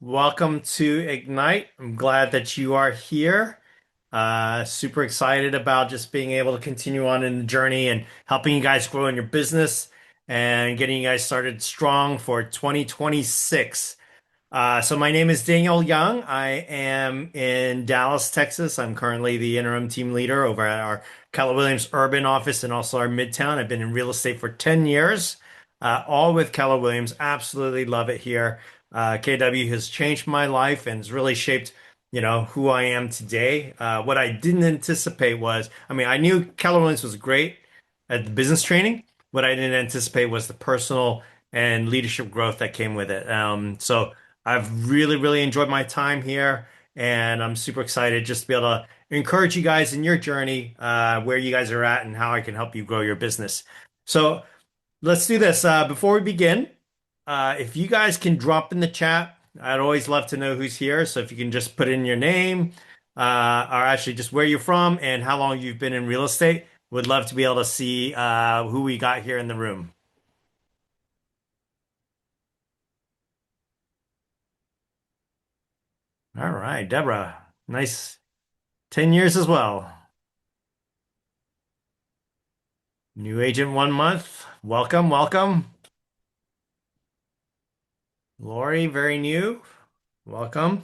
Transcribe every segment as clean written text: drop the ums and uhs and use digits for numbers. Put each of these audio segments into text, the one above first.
Welcome to Ignite. I'm glad that you are here. Super excited about just being able to continue on in the journey and helping you guys grow in your business and getting you guys started strong for 2026. So my name is Daniel Young. I am in Dallas, Texas. I'm currently the interim team leader over at our Keller Williams urban office and also our Midtown. I've been in real estate for 10 years, all with Keller Williams. Absolutely love it here. KW has changed my life and has really shaped, who I am today. What I didn't anticipate was, I knew Keller Williams was great at the business training. What I didn't anticipate was the personal and leadership growth that came with it. So I've really, really enjoyed my time here, and I'm super excited just to be able to encourage you guys in your journey, where you guys are at, and how I can help you grow your business. So let's do this. Before we begin, if you guys can drop in the chat, I'd always love to know who's here. So if you can just put in your name, or actually just where you're from and how long you've been in real estate, would love to be able to see who we got here in the room. All right, Deborah, nice 10 years as well. New agent 1 month. Welcome, welcome. Lori, very new. Welcome.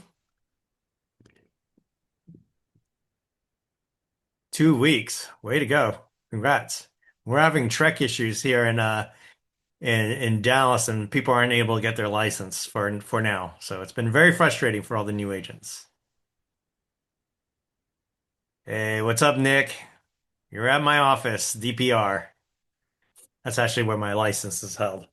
2 weeks. Way to go. Congrats. We're having trek issues here in Dallas, and people aren't able to get their license for now. So it's been very frustrating for all the new agents. Hey, what's up, Nick? You're at my office, DPR. That's actually where my license is held.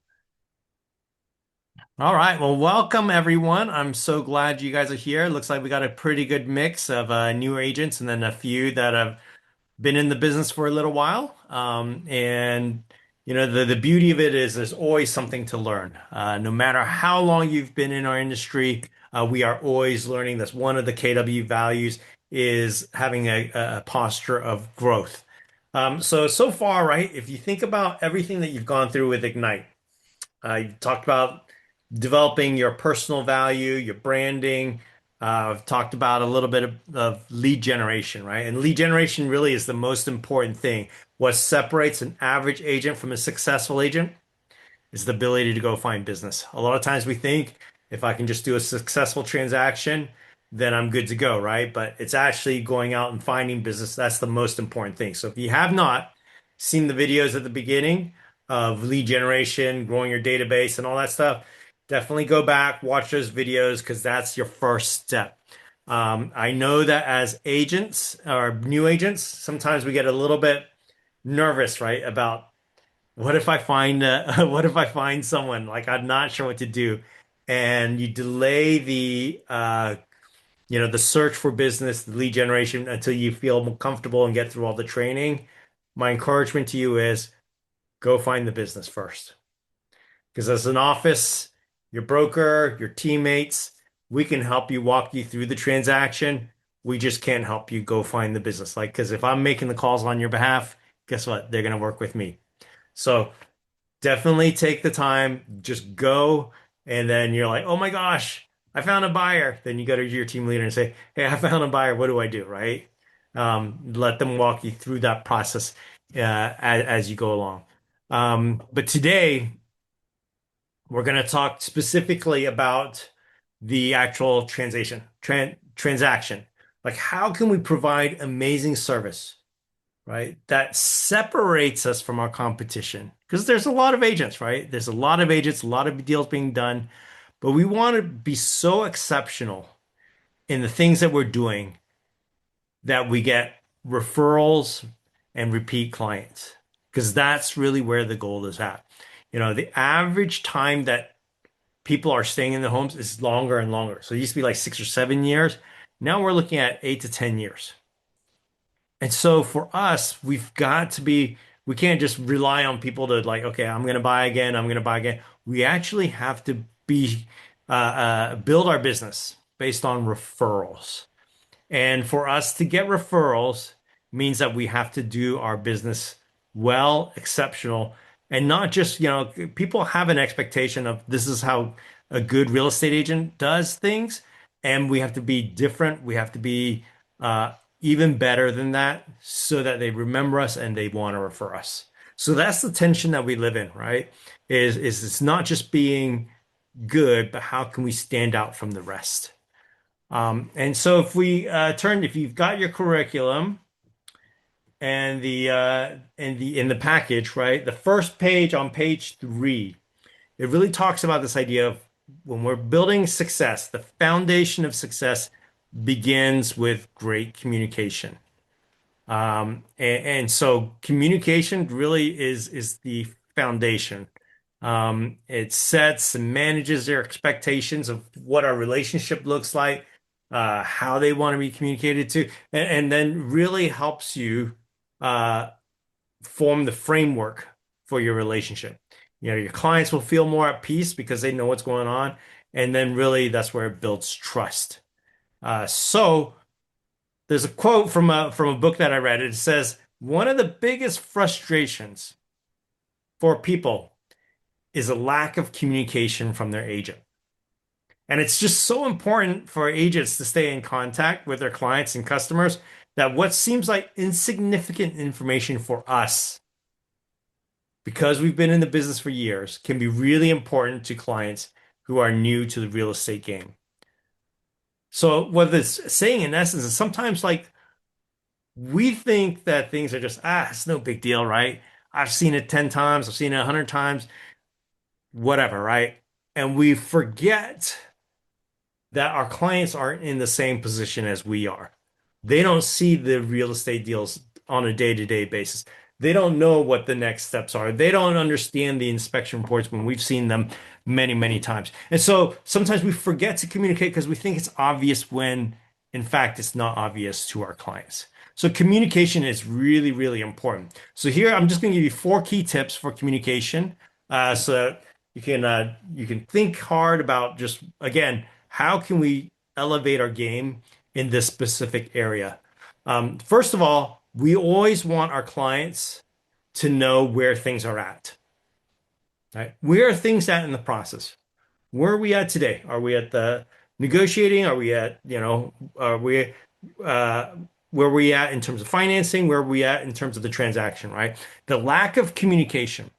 All right. Well, welcome everyone. I'm so glad you guys are here. Looks like we got a pretty good mix of new agents and then a few that have been in the business for a little while. And the beauty of it is there's always something to learn. No matter how long you've been in our industry, we are always learning. That's one of the KW values is having a posture of growth. So far, right? If you think about everything that you've gone through with Ignite, you talked about developing your personal value, your branding. I've talked about a little bit of lead generation, right? And lead generation really is the most important thing. What separates an average agent from a successful agent is the ability to go find business. A lot of times we think if I can just do a successful transaction, then I'm good to go, right? But it's actually going out and finding business. That's the most important thing. So if you have not seen the videos at the beginning of lead generation, growing your database, and all that stuff, definitely go back, watch those videos because that's your first step. I know that as agents or new agents, sometimes we get a little bit nervous, right? About what if I find what if I find someone like I'm not sure what to do, and you delay the search for business, the lead generation until you feel more comfortable and get through all the training. My encouragement to you is go find the business first. Because as an office, your broker, your teammates, we can help you walk you through the transaction. We just can't help you go find the business. Like, because if I'm making the calls on your behalf, guess what? They're going to work with me. So definitely take the time, just go. And then you're like, oh my gosh, I found a buyer. Then you go to your team leader and say, hey, I found a buyer. What do I do? Right? Let them walk you through that process as you go along. But today, we're going to talk specifically about the actual transaction. Like, how can we provide amazing service, right? That separates us from our competition. Because there's a lot of agents, right? There's a lot of agents, a lot of deals being done, but we want to be so exceptional in the things that we're doing that we get referrals and repeat clients. Because that's really where the goal is at. The average time that people are staying in the homes is longer and longer. So it used to be like 6 or 7 years. Now we're looking at 8 to 10 years. And so for us, we can't just rely on people to like, okay, I'm going to buy again. I'm going to buy again. We actually have to build our business based on referrals. And for us to get referrals means that we have to do our business well, exceptional, and not just, people have an expectation of this is how a good real estate agent does things, and we have to be different. We have to be uh, even better than that so that they remember us and they want to refer us. So that's the tension that we live in, right? Is it's not just being good, but how can we stand out from the rest? And so if we if you've got your curriculum and the in the package, right? The first page on page 3, it really talks about this idea of when we're building success, the foundation of success begins with great communication. And so communication really is the foundation. It sets and manages their expectations of what our relationship looks like, how they want to be communicated to, and then really helps you uh, form the framework for your relationship. You know, your clients will feel more at peace because they know what's going on, and then really that's where it builds trust. So there's a quote from a book that I read. It says, one of the biggest frustrations for people is a lack of communication from their agent. And it's just so important for agents to stay in contact with their clients and customers that what seems like insignificant information for us, because we've been in the business for years, can be really important to clients who are new to the real estate game. So what it's saying in essence is sometimes like we think that things are just, it's no big deal, right? I've seen it 10 times, I've seen it 100 times, whatever, right? And we forget that our clients aren't in the same position as we are. They don't see the real estate deals on a day-to-day basis. They don't know what the next steps are. They don't understand the inspection reports when we've seen them many, many times. And so sometimes we forget to communicate because we think it's obvious when, in fact, it's not obvious to our clients. So communication is really, really important. So here I'm just going to give you 4 key tips for communication, so you can think hard about just again how can we elevate our game in this specific area. First of all, we always want our clients to know where things are at. Right? Where are things at in the process? Where are we at today? Are we at the negotiating? Are we at, are we uh, where are we at in terms of financing? Where are we at in terms of the transaction, right? The lack of communication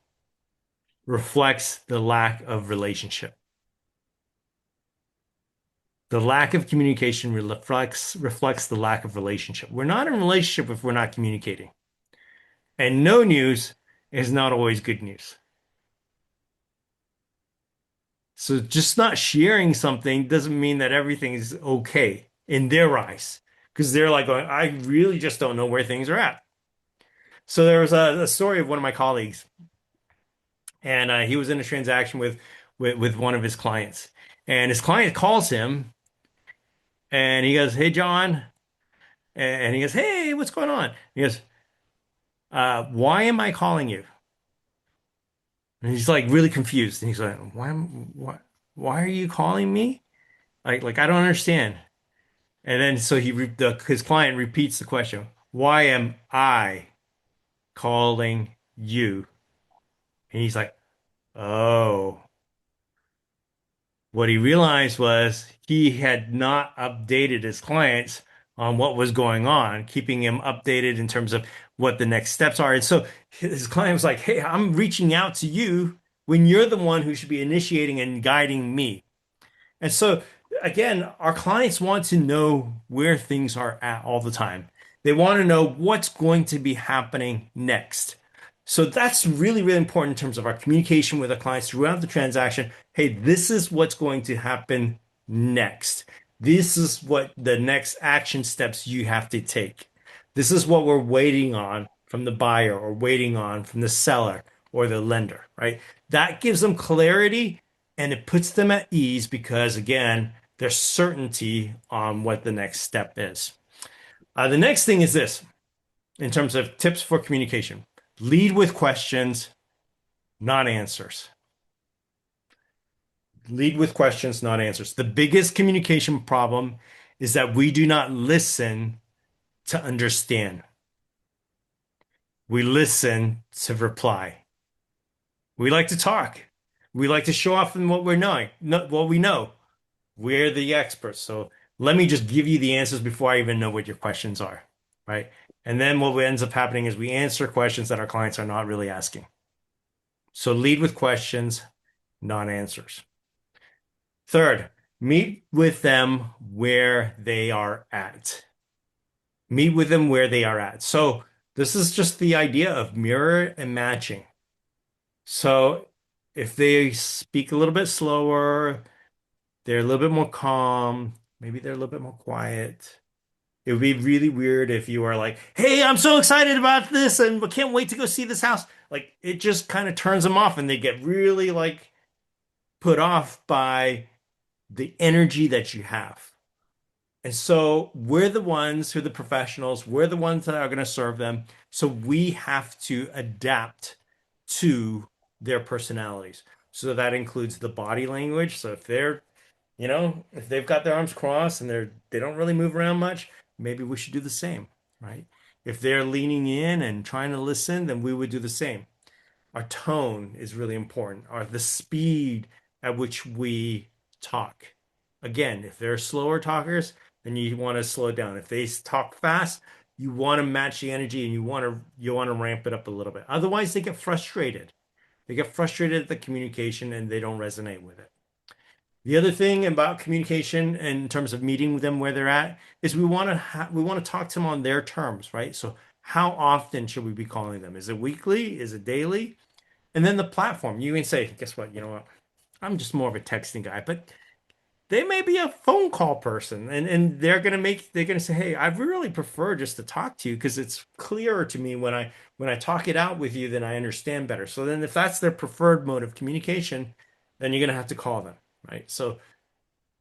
reflects the lack of relationship. The lack of communication reflects the lack of relationship. We're not in a relationship if we're not communicating. And no news is not always good news. So just not sharing something doesn't mean that everything is okay in their eyes. Because they're like going, I really just don't know where things are at. So there was a story of one of my colleagues, and he was in a transaction with one of his clients. And his client calls him and he goes, Hey, John. And he goes, Hey, what's going on? He goes, why am I calling you? And he's like really confused. And he's like, why are you calling me? Like I don't understand. And then so his client repeats the question, why am I calling you? And he's like, oh. What he realized was he had not updated his clients on what was going on, keeping him updated in terms of what the next steps are. And so his client was like, Hey, I'm reaching out to you when you're the one who should be initiating and guiding me. And so, again, our clients want to know where things are at all the time. They want to know what's going to be happening next. So that's really, really important in terms of our communication with our clients throughout the transaction. Hey, this is what's going to happen next. This is what the next action steps you have to take. This is what we're waiting on from the buyer or waiting on from the seller or the lender, right? That gives them clarity and it puts them at ease because, again, there's certainty on what the next step is. The next thing is this in terms of tips for communication: lead with questions, not answers. Lead with questions, not answers. The biggest communication problem is that we do not listen to understand. We listen to reply. We like to talk. We like to show off in what we're knowing, what we know. We're the experts. So let me just give you the answers before I even know what your questions are, right? And then what ends up happening is we answer questions that our clients are not really asking. So lead with questions, not answers. Third, meet with them where they are at. Meet with them where they are at. So this is just the idea of mirror and matching. So if they speak a little bit slower, they're a little bit more calm, maybe they're a little bit more quiet. It would be really weird if you were like, "Hey, I'm so excited about this and can't wait to go see this house." Like it just kind of turns them off and they get really like put off by the energy that you have. And so we're the ones who are the professionals, we're the ones that are going to serve them. So we have to adapt to their personalities. So that includes the body language. So if they're, if they've got their arms crossed and they don't really move around much, maybe we should do the same, right? If they're leaning in and trying to listen, then we would do the same. Our tone is really important, or the speed at which we talk. Again, if they're slower talkers, then you want to slow down. If they talk fast, you want to match the energy and you want to ramp it up a little bit. Otherwise, they get frustrated. They get frustrated at the communication and they don't resonate with it. The other thing about communication in terms of meeting with them where they're at is we want to talk to them on their terms, right? So how often should we be calling them? Is it weekly? Is it daily? And then the platform, you can say, guess what? You know what? I'm just more of a texting guy, but they may be a phone call person and they're gonna say, hey, I really prefer just to talk to you because it's clearer to me when I talk it out with you, then I understand better. So then if that's their preferred mode of communication, then you're gonna have to call them, right? So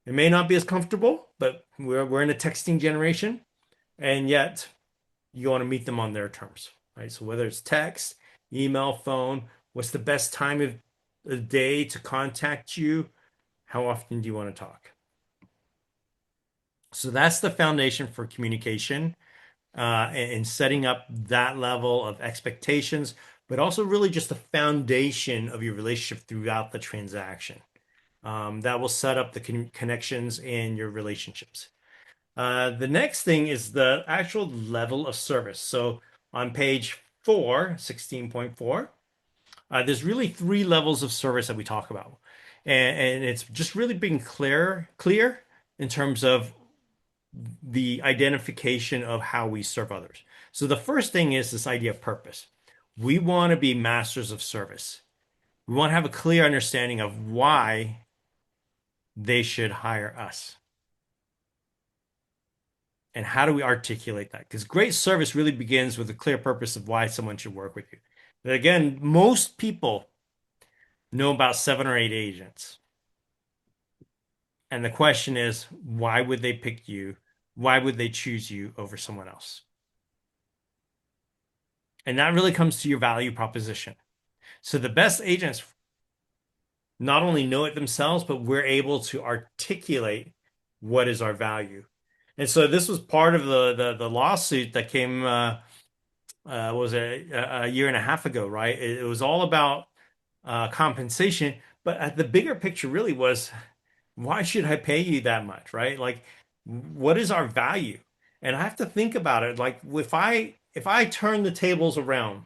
it may not be as comfortable, but we're in a texting generation, and yet you want to meet them on their terms, right? So whether it's text, email, phone, what's the best time of the day to contact you? How often do you want to talk? So that's the foundation for communication and setting up that level of expectations, but also really just the foundation of your relationship throughout the transaction. That will set up the connections in your relationships. The next thing is the actual level of service. So on page 4, 16.4, there's really three levels of service that we talk about. And it's just really being clear in terms of the identification of how we serve others. So the first thing is this idea of purpose. We want to be masters of service. We want to have a clear understanding of why they should hire us. And how do we articulate that? Because great service really begins with a clear purpose of why someone should work with you. But again, most people know about 7 or 8 agents. And the question is, why would they pick you? Why would they choose you over someone else? And that really comes to your value proposition. So the best agents not only know it themselves, but we're able to articulate what is our value. And so this was part of the lawsuit that came was a year and a half ago, right? It was all about compensation, but at the bigger picture really was why should I pay you that much, right? Like, what is our value? And I have to think about it. Like, if I turn the tables around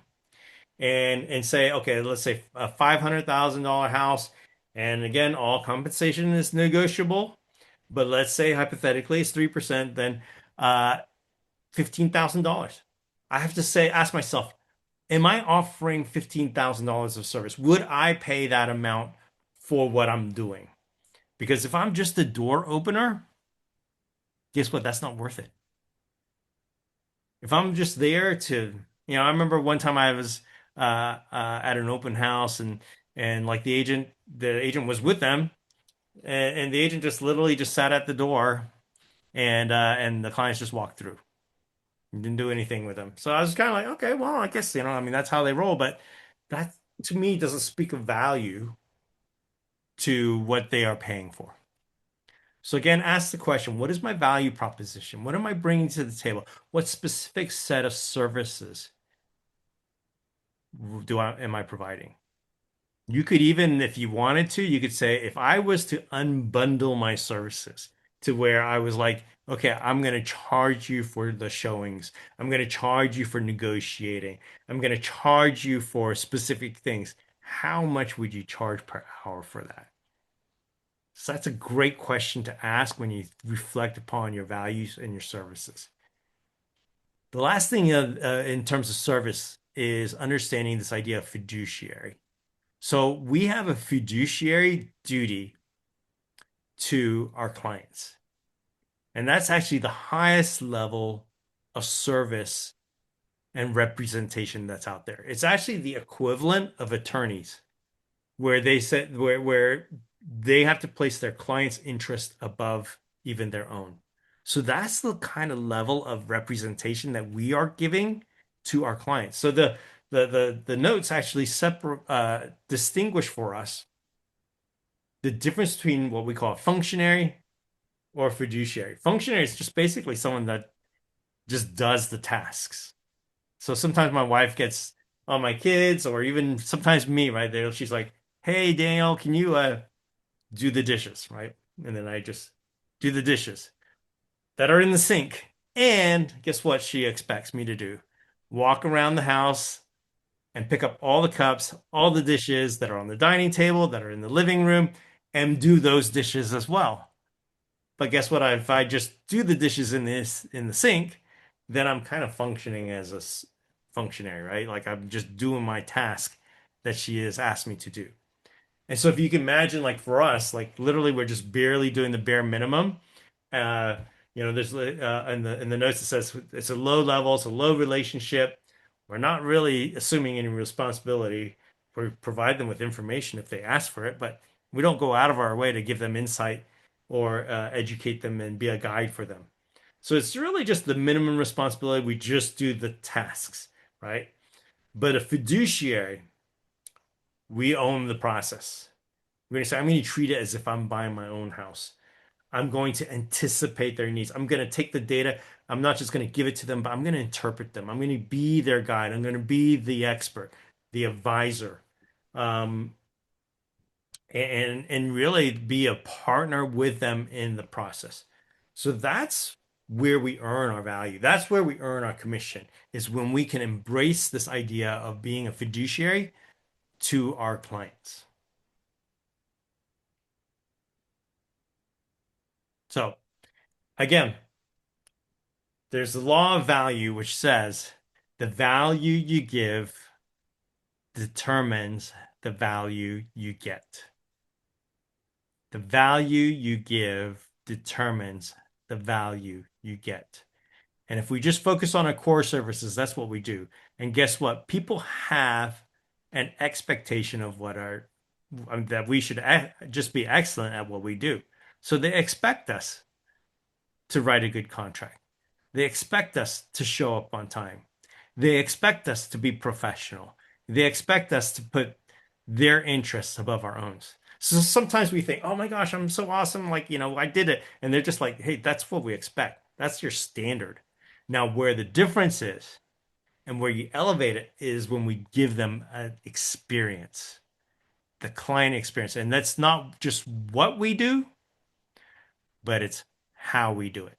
and say, okay, let's say a $500,000 house, and again, all compensation is negotiable, but let's say hypothetically it's 3%, then uh, $15,000. I have to ask myself, am I offering $15,000 of service? Would I pay that amount for what I'm doing? Because if I'm just a door opener, guess what? That's not worth it. If I'm just there to, I remember one time I was at an open house and like the agent was with them, and the agent just literally just sat at the door, and the clients just walked through. Didn't do anything with them. So I was kind of like, okay, well, I guess, I mean, that's how they roll. But that to me doesn't speak of value to what they are paying for. So again, ask the question, what is my value proposition? What am I bringing to the table? What specific set of services am I providing? You could even, if you wanted to, you could say, if I was to unbundle my services to where I was like, okay, I'm going to charge you for the showings. I'm going to charge you for negotiating. I'm going to charge you for specific things. How much would you charge per hour for that? So that's a great question to ask when you reflect upon your values and your services. The last thing in terms of service is understanding this idea of fiduciary. So we have a fiduciary duty to our clients. And that's actually the highest level of service and representation that's out there. It's actually the equivalent of attorneys, where they said where they have to place their client's interest above even their own. So that's the kind of level of representation that we are giving to our clients. So the notes actually separate distinguish for us the difference between what we call a functionary or fiduciary. Functionary is just basically someone that just does the tasks. So sometimes my wife gets on my kids, or even sometimes me, right there. She's like, "Hey, Daniel, can you do the dishes?" Right? And then I just do the dishes that are in the sink. And guess what she expects me to do? Walk around the house and pick up all the cups, all the dishes that are on the dining table, that are in the living room, and do those dishes as well. But guess what? If I just do the dishes in the sink, then I'm kind of functioning as a functionary, right? Like I'm just doing my task that she has asked me to do. And so if you can imagine, like for us, like literally we're just barely doing the bare minimum. Uh, there's in the notes it says it's a low level, it's a low relationship. We're not really assuming any responsibility. We provide them with information if they ask for it, but we don't go out of our way to give them insight or educate them and be a guide for them. So it's really just the minimum responsibility. We just do the tasks, right? But a fiduciary, we own the process. We're going to say, I'm going to treat it as if I'm buying my own house. I'm going to anticipate their needs. I'm going to take the data. I'm not just going to give it to them, but I'm going to interpret them. I'm going to be their guide. I'm going to be the expert, the advisor, um, and really be a partner with them in the process. So that's where we earn our value. That's where we earn our commission, is when we can embrace this idea of being a fiduciary to our clients. So again, there's the law of value, which says the value you give determines the value you get. The value you give determines the value you get. And if we just focus on our core services, that's what we do. And guess what? People have an expectation of what our that we should just be excellent at what we do. So they expect us to write a good contract. They expect us to show up on time. They expect us to be professional. They expect us to put their interests above our own. So sometimes we think, oh my gosh, I'm so awesome. Like, I did it. And they're just like, hey, that's what we expect. That's your standard. Now, where the difference is and where you elevate it is when we give them an experience, the client experience. And that's not just what we do, but it's how we do it.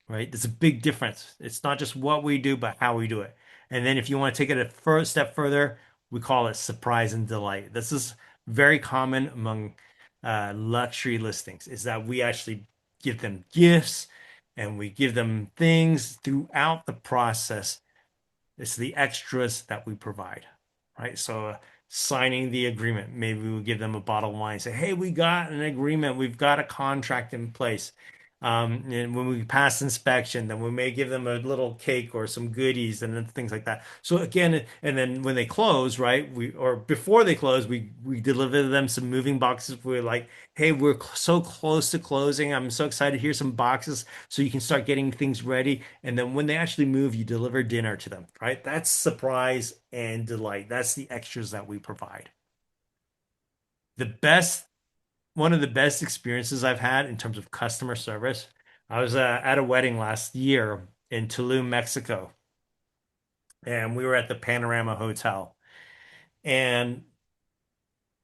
Right? There's a big difference. It's not just what we do, but how we do it. And then if you want to take it a first step further, we call it surprise and delight. This is very common among luxury listings, is that we actually give them gifts and we give them things throughout the process. It's the extras that we provide, right? So signing the agreement, maybe we'll give them a bottle of wine, say, hey, we got an agreement, we've got a contract in place. And when we pass inspection, then we may give them a little cake or some goodies and then things like that. So again, and then when they close, right, or before they close, we deliver them some moving boxes. We're like, hey, we're so close to closing. I'm so excited. Here's some boxes so you can start getting things ready. And then when they actually move, you deliver dinner to them, right? That's surprise and delight. That's the extras that we provide. The best One of the best experiences I've had in terms of customer service. I was at a wedding last year in Tulum, Mexico, and we were at the Panorama Hotel. And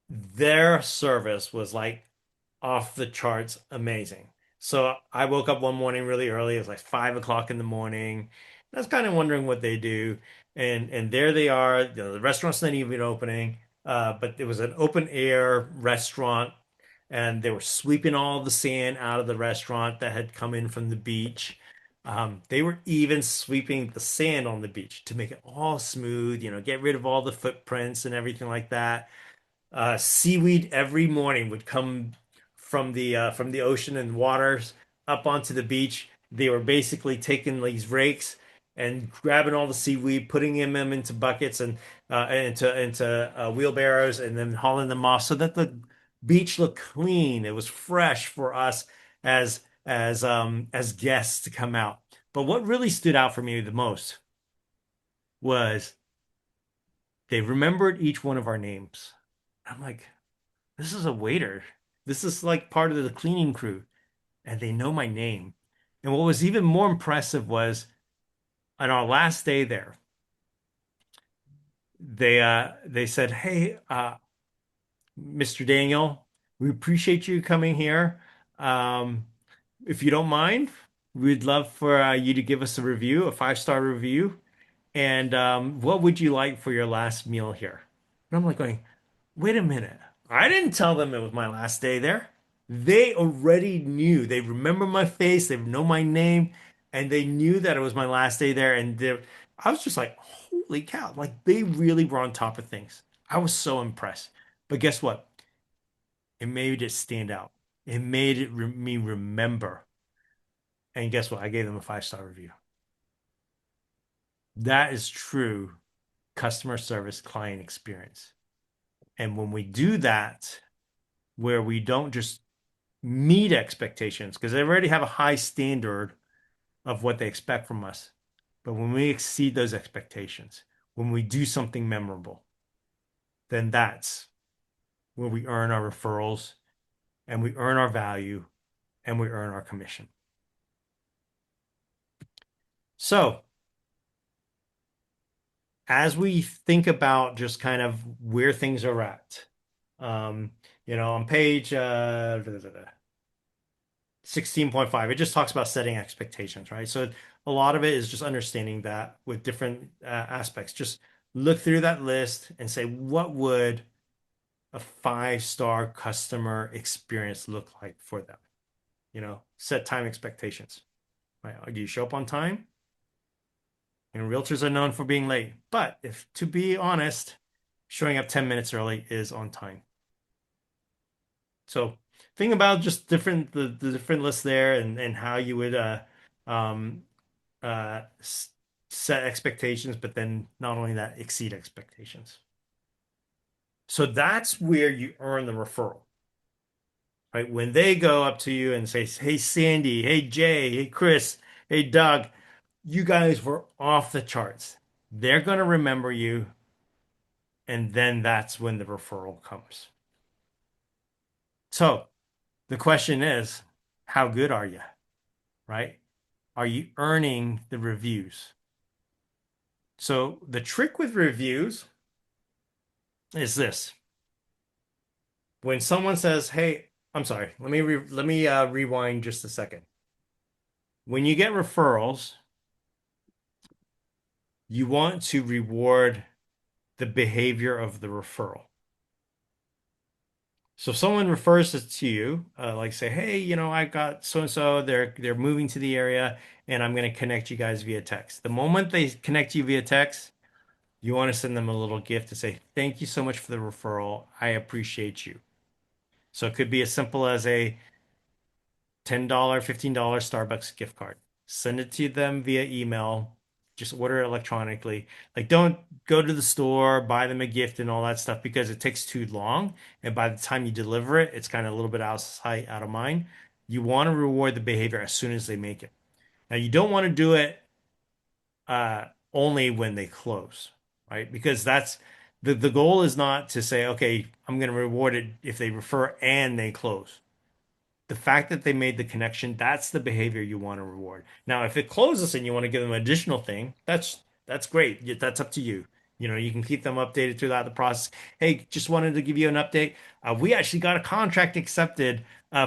their service was like off the charts amazing. So I woke up one morning really early. It was like 5 o'clock in the morning. I was kind of wondering what they do. And there they are. You know, the restaurant's not even opening. But it was an open air restaurant, and they were sweeping all the sand out of the restaurant that had come in from the beach. They were even sweeping the sand on the beach to make it all smooth, get rid of all the footprints and everything like that. Seaweed every morning would come from the ocean and waters up onto the beach. They were basically taking these rakes and grabbing all the seaweed, putting them into buckets and into wheelbarrows, and then hauling them off so that the beach looked clean. It was fresh for us as guests to come out. But what really stood out for me the most was they remembered each one of our names. I'm like, this is a waiter. This is like part of the cleaning crew, and they know my name. And what was even more impressive was on our last day there, they said, "Hey, Mr. Daniel, we appreciate you coming here. Um, if you don't mind, we'd love for you to give us a review, a 5-star review. And what would you like for your last meal here?" And I'm like going, wait a minute. I didn't tell them it was my last day there. They already knew. They remember my face, they know my name, and they knew that it was my last day there. I was just like, holy cow. Like they really were on top of things. I was so impressed. But guess what? It made it stand out. It made me remember. And guess what? I gave them a 5-star review. That is true customer service client experience. And when we do that, where we don't just meet expectations, because they already have a high standard of what they expect from us. But when we exceed those expectations, when we do something memorable, then that's where we earn our referrals and we earn our value and we earn our commission. So, as we think about just kind of where things are at, um, on page 16.5, it just talks about setting expectations, right? So a lot of it is just understanding that with different aspects. Just look through that list and say, what would a 5-star customer experience look like for them? Set time expectations, right? Do you show up on time? And realtors are known for being late. But if, to be honest, showing up 10 minutes early is on time. So think about just the different lists there and how you would um, uh, set expectations, but then not only that, exceed expectations. So that's where you earn the referral, right? When they go up to you and say, "Hey, Sandy, hey, Jay, hey, Chris, hey, Doug, you guys were off the charts." They're going to remember you, and then that's when the referral comes. So the question is, how good are you, right? Are you earning the reviews? So the trick with reviews is this. When someone says, "Hey, I'm sorry, let me rewind just a second." When you get referrals, you want to reward the behavior of the referral. So if someone refers it to you, like say, "Hey, I got so and so. They're moving to the area, and I'm going to connect you guys via text." The moment they connect you via text, you want to send them a little gift to say, "Thank you so much for the referral. I appreciate you." So it could be as simple as a $10, $15 Starbucks gift card. Send it to them via email. Just order it electronically. Like, don't go to the store, buy them a gift and all that stuff because it takes too long. And by the time you deliver it, it's kind of a little bit out of sight, out of mind. You want to reward the behavior as soon as they make it. Now, you don't want to do it only when they close, right? Because the goal is not to say, okay, I'm going to reward it if they refer and they close. The fact that they made the connection, that's the behavior you want to reward. Now, if it closes and you want to give them an additional thing, that's great. That's up to you. You can keep them updated throughout the process. Hey, just wanted to give you an update. We actually got a contract accepted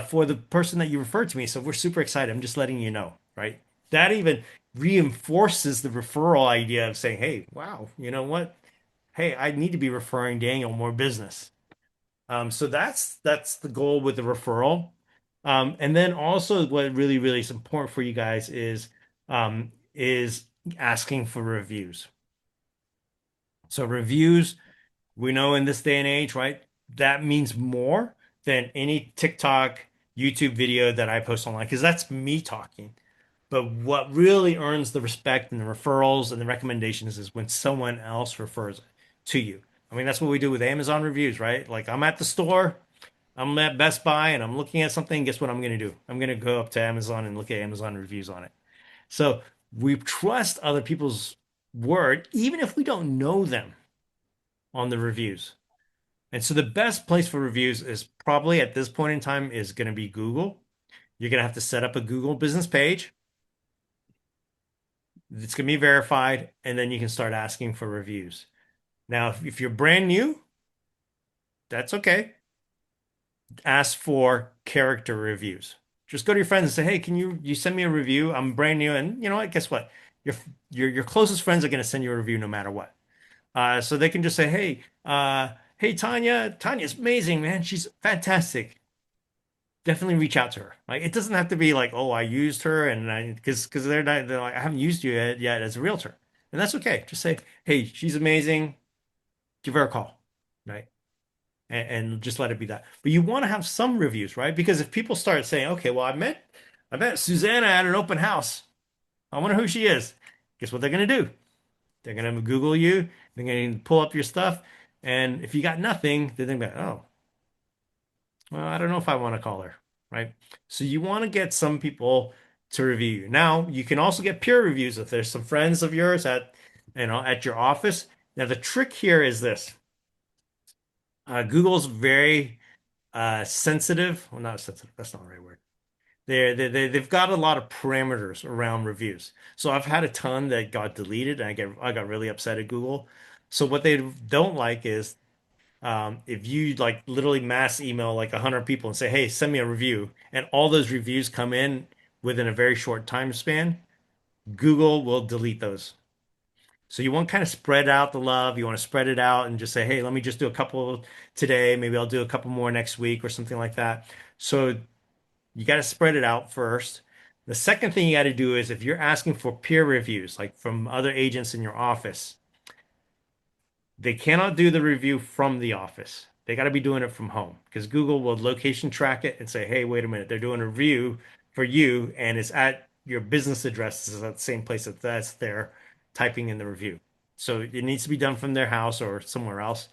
for the person that you referred to me. So we're super excited. I'm just letting you know, right? That even reinforces the referral idea of saying, hey, wow, you know what? Hey, I need to be referring Daniel more business. So that's the goal with the referral. And then also what really, really is important for you guys is asking for reviews. So reviews, we know in this day and age, right? That means more than any TikTok, YouTube video that I post online, because that's me talking. But what really earns the respect and the referrals and the recommendations is when someone else refers it to you. I mean, that's what we do with Amazon reviews, right? Like I'm at the store, I'm at Best Buy, and I'm looking at something. Guess what I'm going to do? I'm going to go up to Amazon and look at Amazon reviews on it. So we trust other people's word, even if we don't know them on the reviews. And so the best place for reviews is probably at this point in time is going to be Google. You're going to have to set up a Google business page. It's going to be verified, and then you can start asking for reviews. Now, if you're brand new, that's okay. Ask for character reviews. Just go to your friends and say, "Hey, can you send me a review? I'm brand new." And you know what? Guess what? Your closest friends are going to send you a review no matter what. So they can just say, "Hey, hey Tanya's amazing, man. She's fantastic. Definitely reach out to her." Like it doesn't have to be like, "Oh, I used her," and I because they're like, "I haven't used you yet as a realtor," and that's okay. Just say, "Hey, she's amazing. Give her a call," right? And just let it be that. But you want to have some reviews, right? Because if people start saying, "Okay, well, I met Susanna at an open house. I wonder who she is." Guess what they're gonna do? They're gonna Google you. They're gonna pull up your stuff, and if you got nothing, then they're gonna, oh, well, I don't know if I want to call her, right? So you want to get some people to review you. Now, you can also get peer reviews if there's some friends of yours at your office. Now, the trick here is this. Google's very sensitive. Well, not sensitive. That's not the right word. They've got a lot of parameters around reviews. So I've had a ton that got deleted, and I got really upset at Google. So what they don't like is if you like literally mass email like 100 people and say, "Hey, send me a review," and all those reviews come in within a very short time span, Google will delete those. So you want to kind of spread out the love. You want to spread it out and just say, "Hey, let me just do a couple today. Maybe I'll do a couple more next week or something like that." So you got to spread it out first. The second thing you got to do is if you're asking for peer reviews, like from other agents in your office, they cannot do the review from the office. They got to be doing it from home because Google will location track it and say, "Hey, wait a minute, they're doing a review for you, and it's at your business address. It's at the same place that's there typing in the review." So it needs to be done from their house or somewhere else.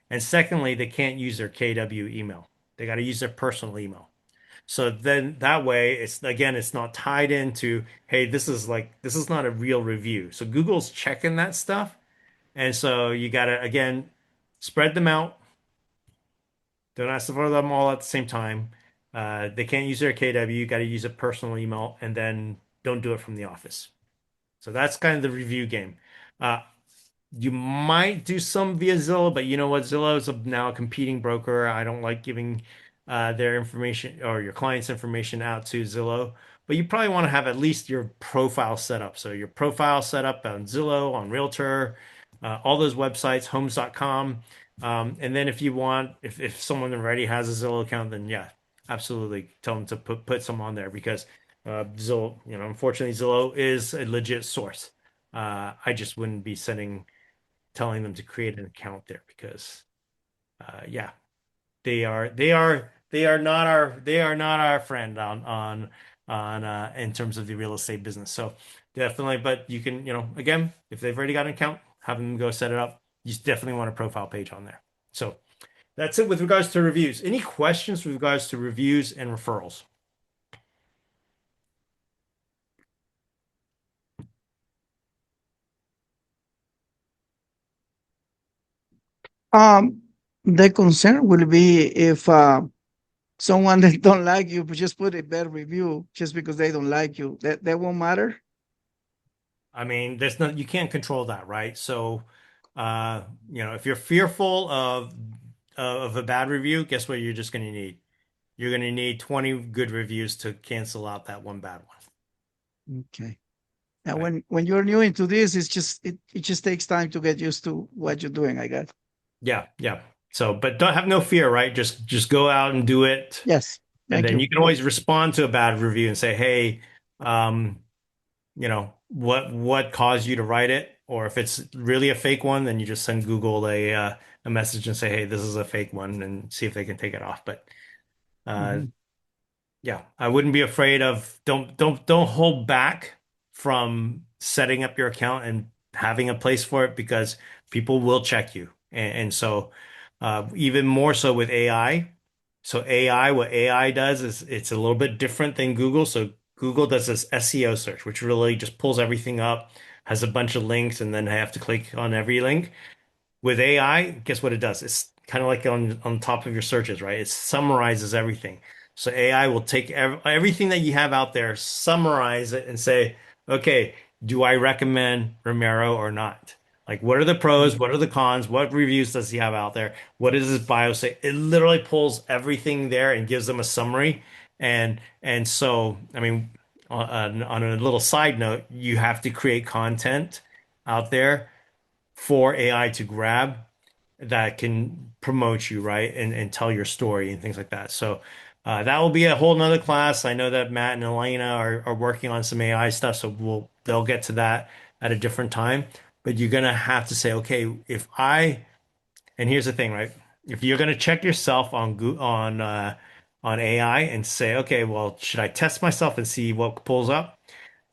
And secondly, they can't use their KW email. They got to use their personal email. So then that way, it's not tied into, "Hey, this is not a real review." So Google's checking that stuff, and so you got to, again, spread them out. Don't ask for them all at the same time. They can't use their KW. You got to use a personal email, and then don't do it from the office. So that's kind of the review game. Uh, you might do some via Zillow, but you know what? Zillow is now a competing broker. I don't like giving their information or your client's information out to Zillow, but you probably want to have at least your profile set up. So your profile set up on Zillow, on Realtor, all those websites, homes.com. And then if you want, if someone already has a Zillow account, then yeah, absolutely tell them to put some on there because Zillow, unfortunately, Zillow is a legit source. I just wouldn't be telling them to create an account there because yeah, they are not our friend on in terms of the real estate business. So definitely, but you can, again, if they've already got an account, have them go set it up. You definitely want a profile page on there. So that's it with regards to reviews. Any questions with regards to reviews and referrals? Um, the concern will be if someone that don't like you, but just put a bad review just because they don't like you. That won't matter. I mean, there's no, you can't control that, right? So Uh, if you're fearful of a bad review, guess what you're just going to need? You're going to need 20 good reviews to cancel out that one bad one, Okay. Now, right? when you're new into this, it just takes time to get used to what you're doing, I guess. Yeah, yeah. So, but don't have no fear, right? Just go out and do it. Yes. And Thank then you. you can always respond to a bad review and say, "Hey, what caused you to write it?" Or if it's really a fake one, then you just send Google a message and say, "Hey, this is a fake one," and see if they can take it off. But uh, Mhm. yeah, I wouldn't be afraid of don't hold back from setting up your account and having a place for it because people will check you. And so even more so with AI. So AI, what AI does is it's a little bit different than Google. So Google does this SEO search, which really just pulls everything up, has a bunch of links, and then I have to click on every link. With AI, guess what it does? It's kind of like on top of your searches, right? It summarizes everything. So AI will take everything that you have out there, summarize it, and say, okay, do I recommend Romero or not? Like, what are the pros? What are the cons? What reviews does he have out there? What does his bio say? It literally pulls everything there and gives them a summary. And so, I mean, on a little side note, you have to create content out there for AI to grab that can promote you, right? And tell your story and things like that. So that will be a whole nother class. I know that Matt and Elena are working on some AI stuff, so they'll get to that at a different time. But you're gonna have to say, okay, and here's the thing, right? If you're gonna check yourself on AI and say, okay, well, should I test myself and see what pulls up?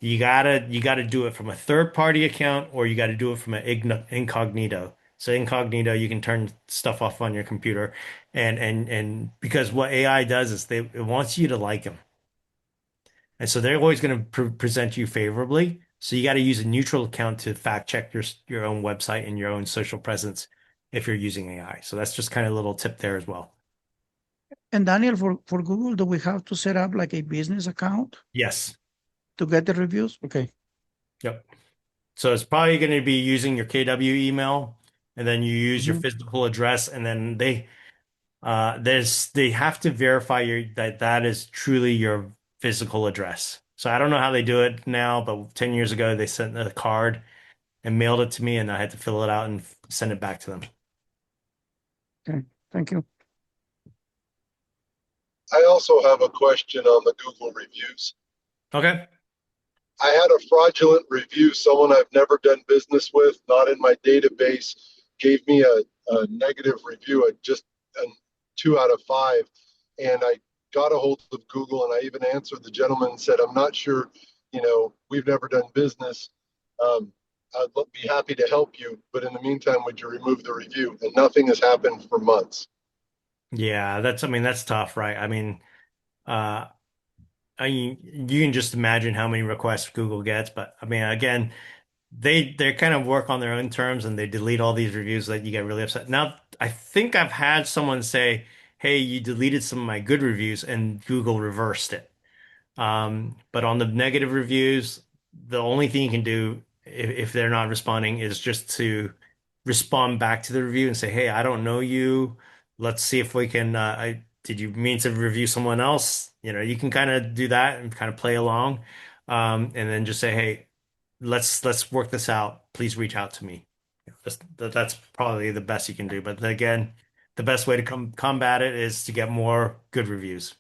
You gotta do it from a third party account or you gotta do it from an incognito. So incognito, you can turn stuff off on your computer, and because what AI does is it wants you to like them, and so they're always going to present you favorably. So you got to use a neutral account to fact check your own website and your own social presence if you're using AI. So that's just kind of a little tip there as well. And Daniel, for Google, do we have to set up like a business account Yes. to get the reviews? Okay. Yep. So it's probably going to be using your KW email, and then you use your Mhm. physical address, and then they have to verify that is truly your physical address. So I don't know how they do it now, but 10 years ago they sent a card and mailed it to me, and I had to fill it out and send it back to them. Okay. Thank you. I also have a question on the Google reviews. Okay. I had a fraudulent review. Someone I've never done business with, not in my database, gave me a negative review, just a 2 out of 5. And I got a hold of Google and I even answered the gentleman and said, I'm not sure, we've never done business. Um, I'd be happy to help you. But in the meantime, would you remove the review? And nothing has happened for months. Yeah, I mean, that's tough, right? I mean, uh, you can just imagine how many requests Google gets, but I mean, again, they kind of work on their own terms and they delete all these reviews that you get really upset. Now, I think I've had someone say, "Hey, you deleted some of my good reviews," and Google reversed it. But on the negative reviews, the only thing you can do if they're not responding is just to respond back to the review and say, "Hey, I don't know you. Let's see if we can. Did you mean to review someone else?" You can kind of do that and kind of play along, and then just say, "Hey, let's work this out. Please reach out to me." That's probably the best you can do. But again, the best way to combat it is to get more good reviews.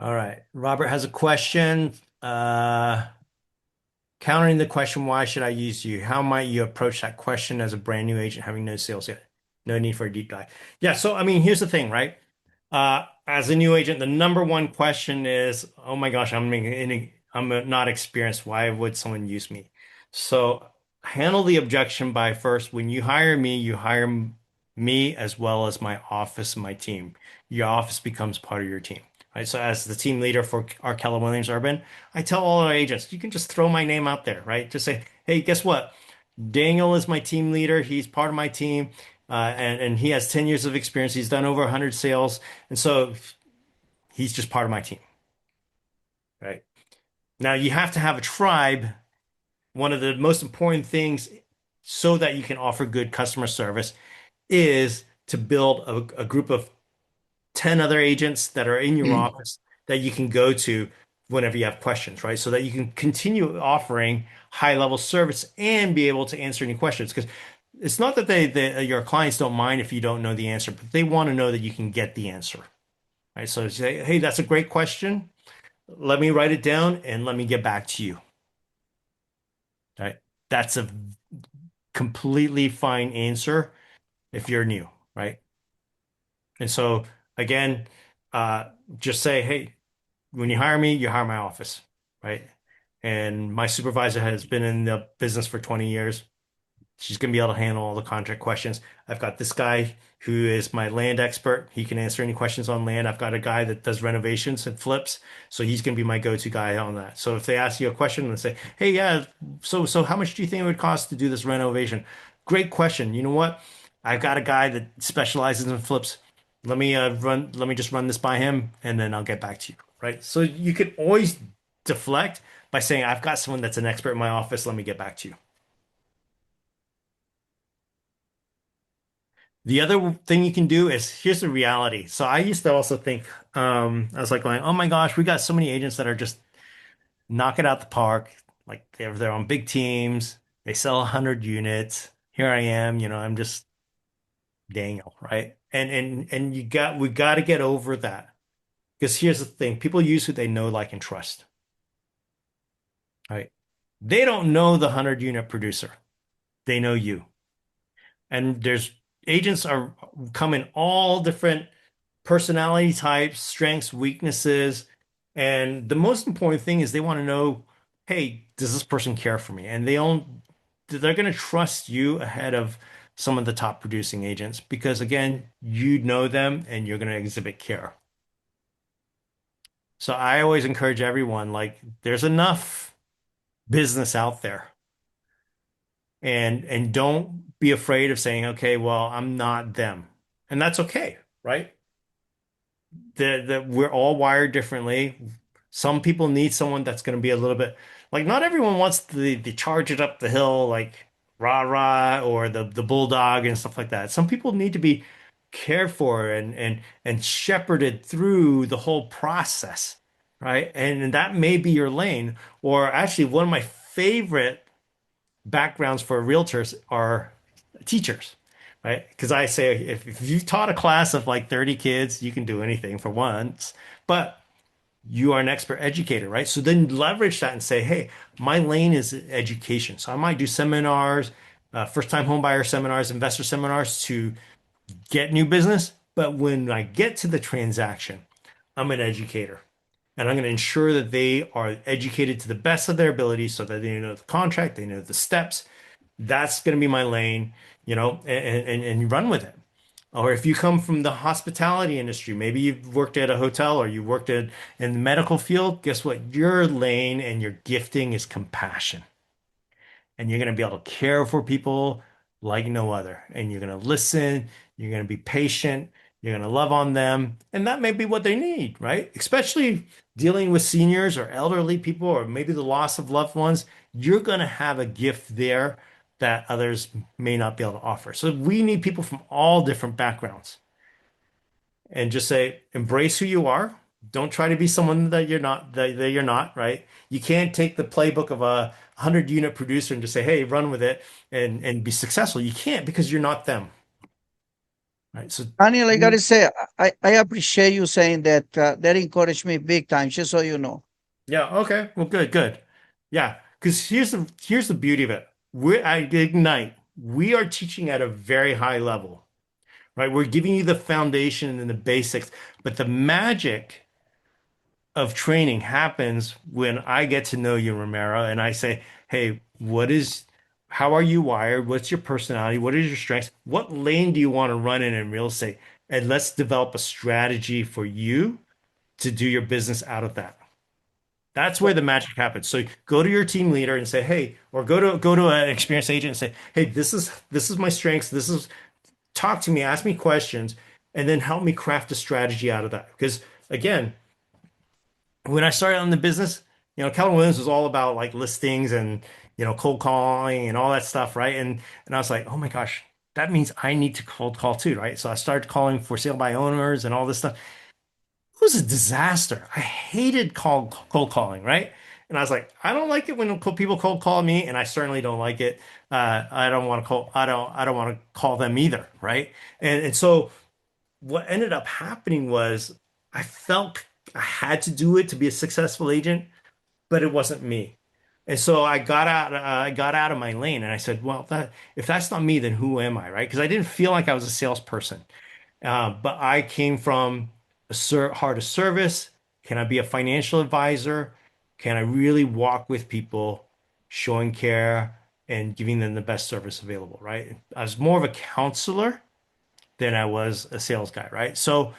All right. Robert has a question. Countering the question, why should I use you? How might you approach that question as a brand new agent having no sales yet? No need for a deep dive. Yeah. So, I mean, here's the thing, right? As a new agent, the number one question is, oh my gosh, I'm not experienced. Why would someone use me? So handle the objection by first, when you hire me, you hire me as well as my office and my team. Your office becomes part of your team. Right. So as the team leader for our Keller Williams Urban, I tell all our agents, you can just throw my name out there, right? Just say, hey, guess what? Daniel is my team leader. He's part of my team. And he has 10 years of experience. He's done over 100 sales. And so He's just part of my team, right? Now you have to have a tribe. One of the most important things so that you can offer good customer service is to build a group of 10 other agents that are in your Mm. office that you can go to whenever you have questions, right? So that you can continue offering high level service and be able to answer any questions. Because it's not that your clients don't mind if you don't know the answer, but they want to know that you can get the answer, right? So say, hey, that's a great question. Let me write it down and let me get back to you, right? That's a completely fine answer if you're new, right? And so again, uh, just say, hey, when you hire me, you hire my office, right? And my supervisor has been in the business for 20 years. She's going to be able to handle all the contract questions. I've got this guy who is my land expert. He can answer any questions on land. I've got a guy that does renovations and flips, so he's going to be my go-to guy on that. So if they ask you a question and say, "Hey, yeah, so how much do you think it would cost to do this renovation?" Great question. You know what? I've got a guy that specializes in flips. Let me just run this by him, and then I'll get back to you. Right? So you could always deflect by saying, "I've got someone that's an expert in my office. Let me get back to you." The other thing you can do is here's the reality. So I used to also think, I was like going, oh my gosh, we got so many agents that are just knock it out the park. Like they're on big teams. They sell 100 units. Here I am, I'm just Daniel, right? And we got to get over that. Because here's the thing, people use who they know, like, and trust, right? They don't know the 100 unit producer. They know you. And there's agents are come in all different personality types, strengths, weaknesses. And the most important thing is they want to know, hey, does this person care for me? And they're going to trust you ahead of some of the top producing agents because again, you know them and you're going to exhibit care. So I always encourage everyone, like, there's enough business out there. And don't be afraid of saying, okay, well, I'm not them. And that's okay, right? That we're all wired differently. Some people need someone that's going to be a little bit like not everyone wants the charge it up the hill like rah rah or the bulldog and stuff like that. Some people need to be cared for and shepherded through the whole process, right? And that may be your lane. Or actually, one of my favorite backgrounds for realtors are teachers, right? Because I say if you've taught a class of like 30 kids, you can do anything for once, but you are an expert educator, right? So then leverage that and say, hey, my lane is education. So I might do seminars, first time home buyer seminars, investor seminars to get new business. But when I get to the transaction, I'm an educator and I'm going to ensure that they are educated to the best of their ability so that they know the contract, they know the steps. That's going to be my lane, and you run with it. Or if you come from the hospitality industry, maybe you've worked at a hotel or you worked in the medical field, guess what? Your lane and your gifting is compassion. And you're going to be able to care for people like no other. And you're going to listen, you're going to be patient, you're going to love on them. And that may be what they need, right? Especially dealing with seniors or elderly people or maybe the loss of loved ones. You're going to have a gift there that others may not be able to offer. So we need people from all different backgrounds and just say, embrace who you are. Don't try to be someone that you're not, right? You can't take the playbook of a 100 unit producer and just say, hey, run with it and be successful. You can't because you're not them, right? So, Daniel, I gotta say, I appreciate you saying that. That encouraged me big time. Just so you know. yeah, okay. Well, good, good. Yeah, because here's the beauty of it. We're at Ignite. We are teaching at a very high level, right? We're giving you the foundation and the basics, but the magic of training happens when I get to know you, Romero, and I say, hey, how are you wired? What's your personality? What is your strengths? What lane do you want to run in real estate? And let's develop a strategy for you to do your business out of that. That's where the magic happens. So go to your team leader and say, hey, or go to an experienced agent and say, hey, this is my strengths. This is talk to me, ask me questions, and then help me craft a strategy out of that. Because again, when I started on the business, Keller Williams was all about like listings and cold calling and all that stuff, right? And I was like, oh my gosh, that means I need to cold call too, right? So I started calling for sale by owners and all this stuff. It was a disaster. I hated cold calling, right? And I was like, I don't like it when people cold call me, and I certainly don't like it. I don't want to call. I don't want to call them either, right? And so what ended up happening was I felt I had to do it to be a successful agent, but it wasn't me. And so I got out of my lane, and I said, well, if that's not me, then who am I, right? Because I didn't feel like I was a salesperson. But I came from heart of service. Can I be a financial advisor? Can I really walk with people, showing care and giving them the best service available, right? I was more of a counselor than I was a sales guy, right? So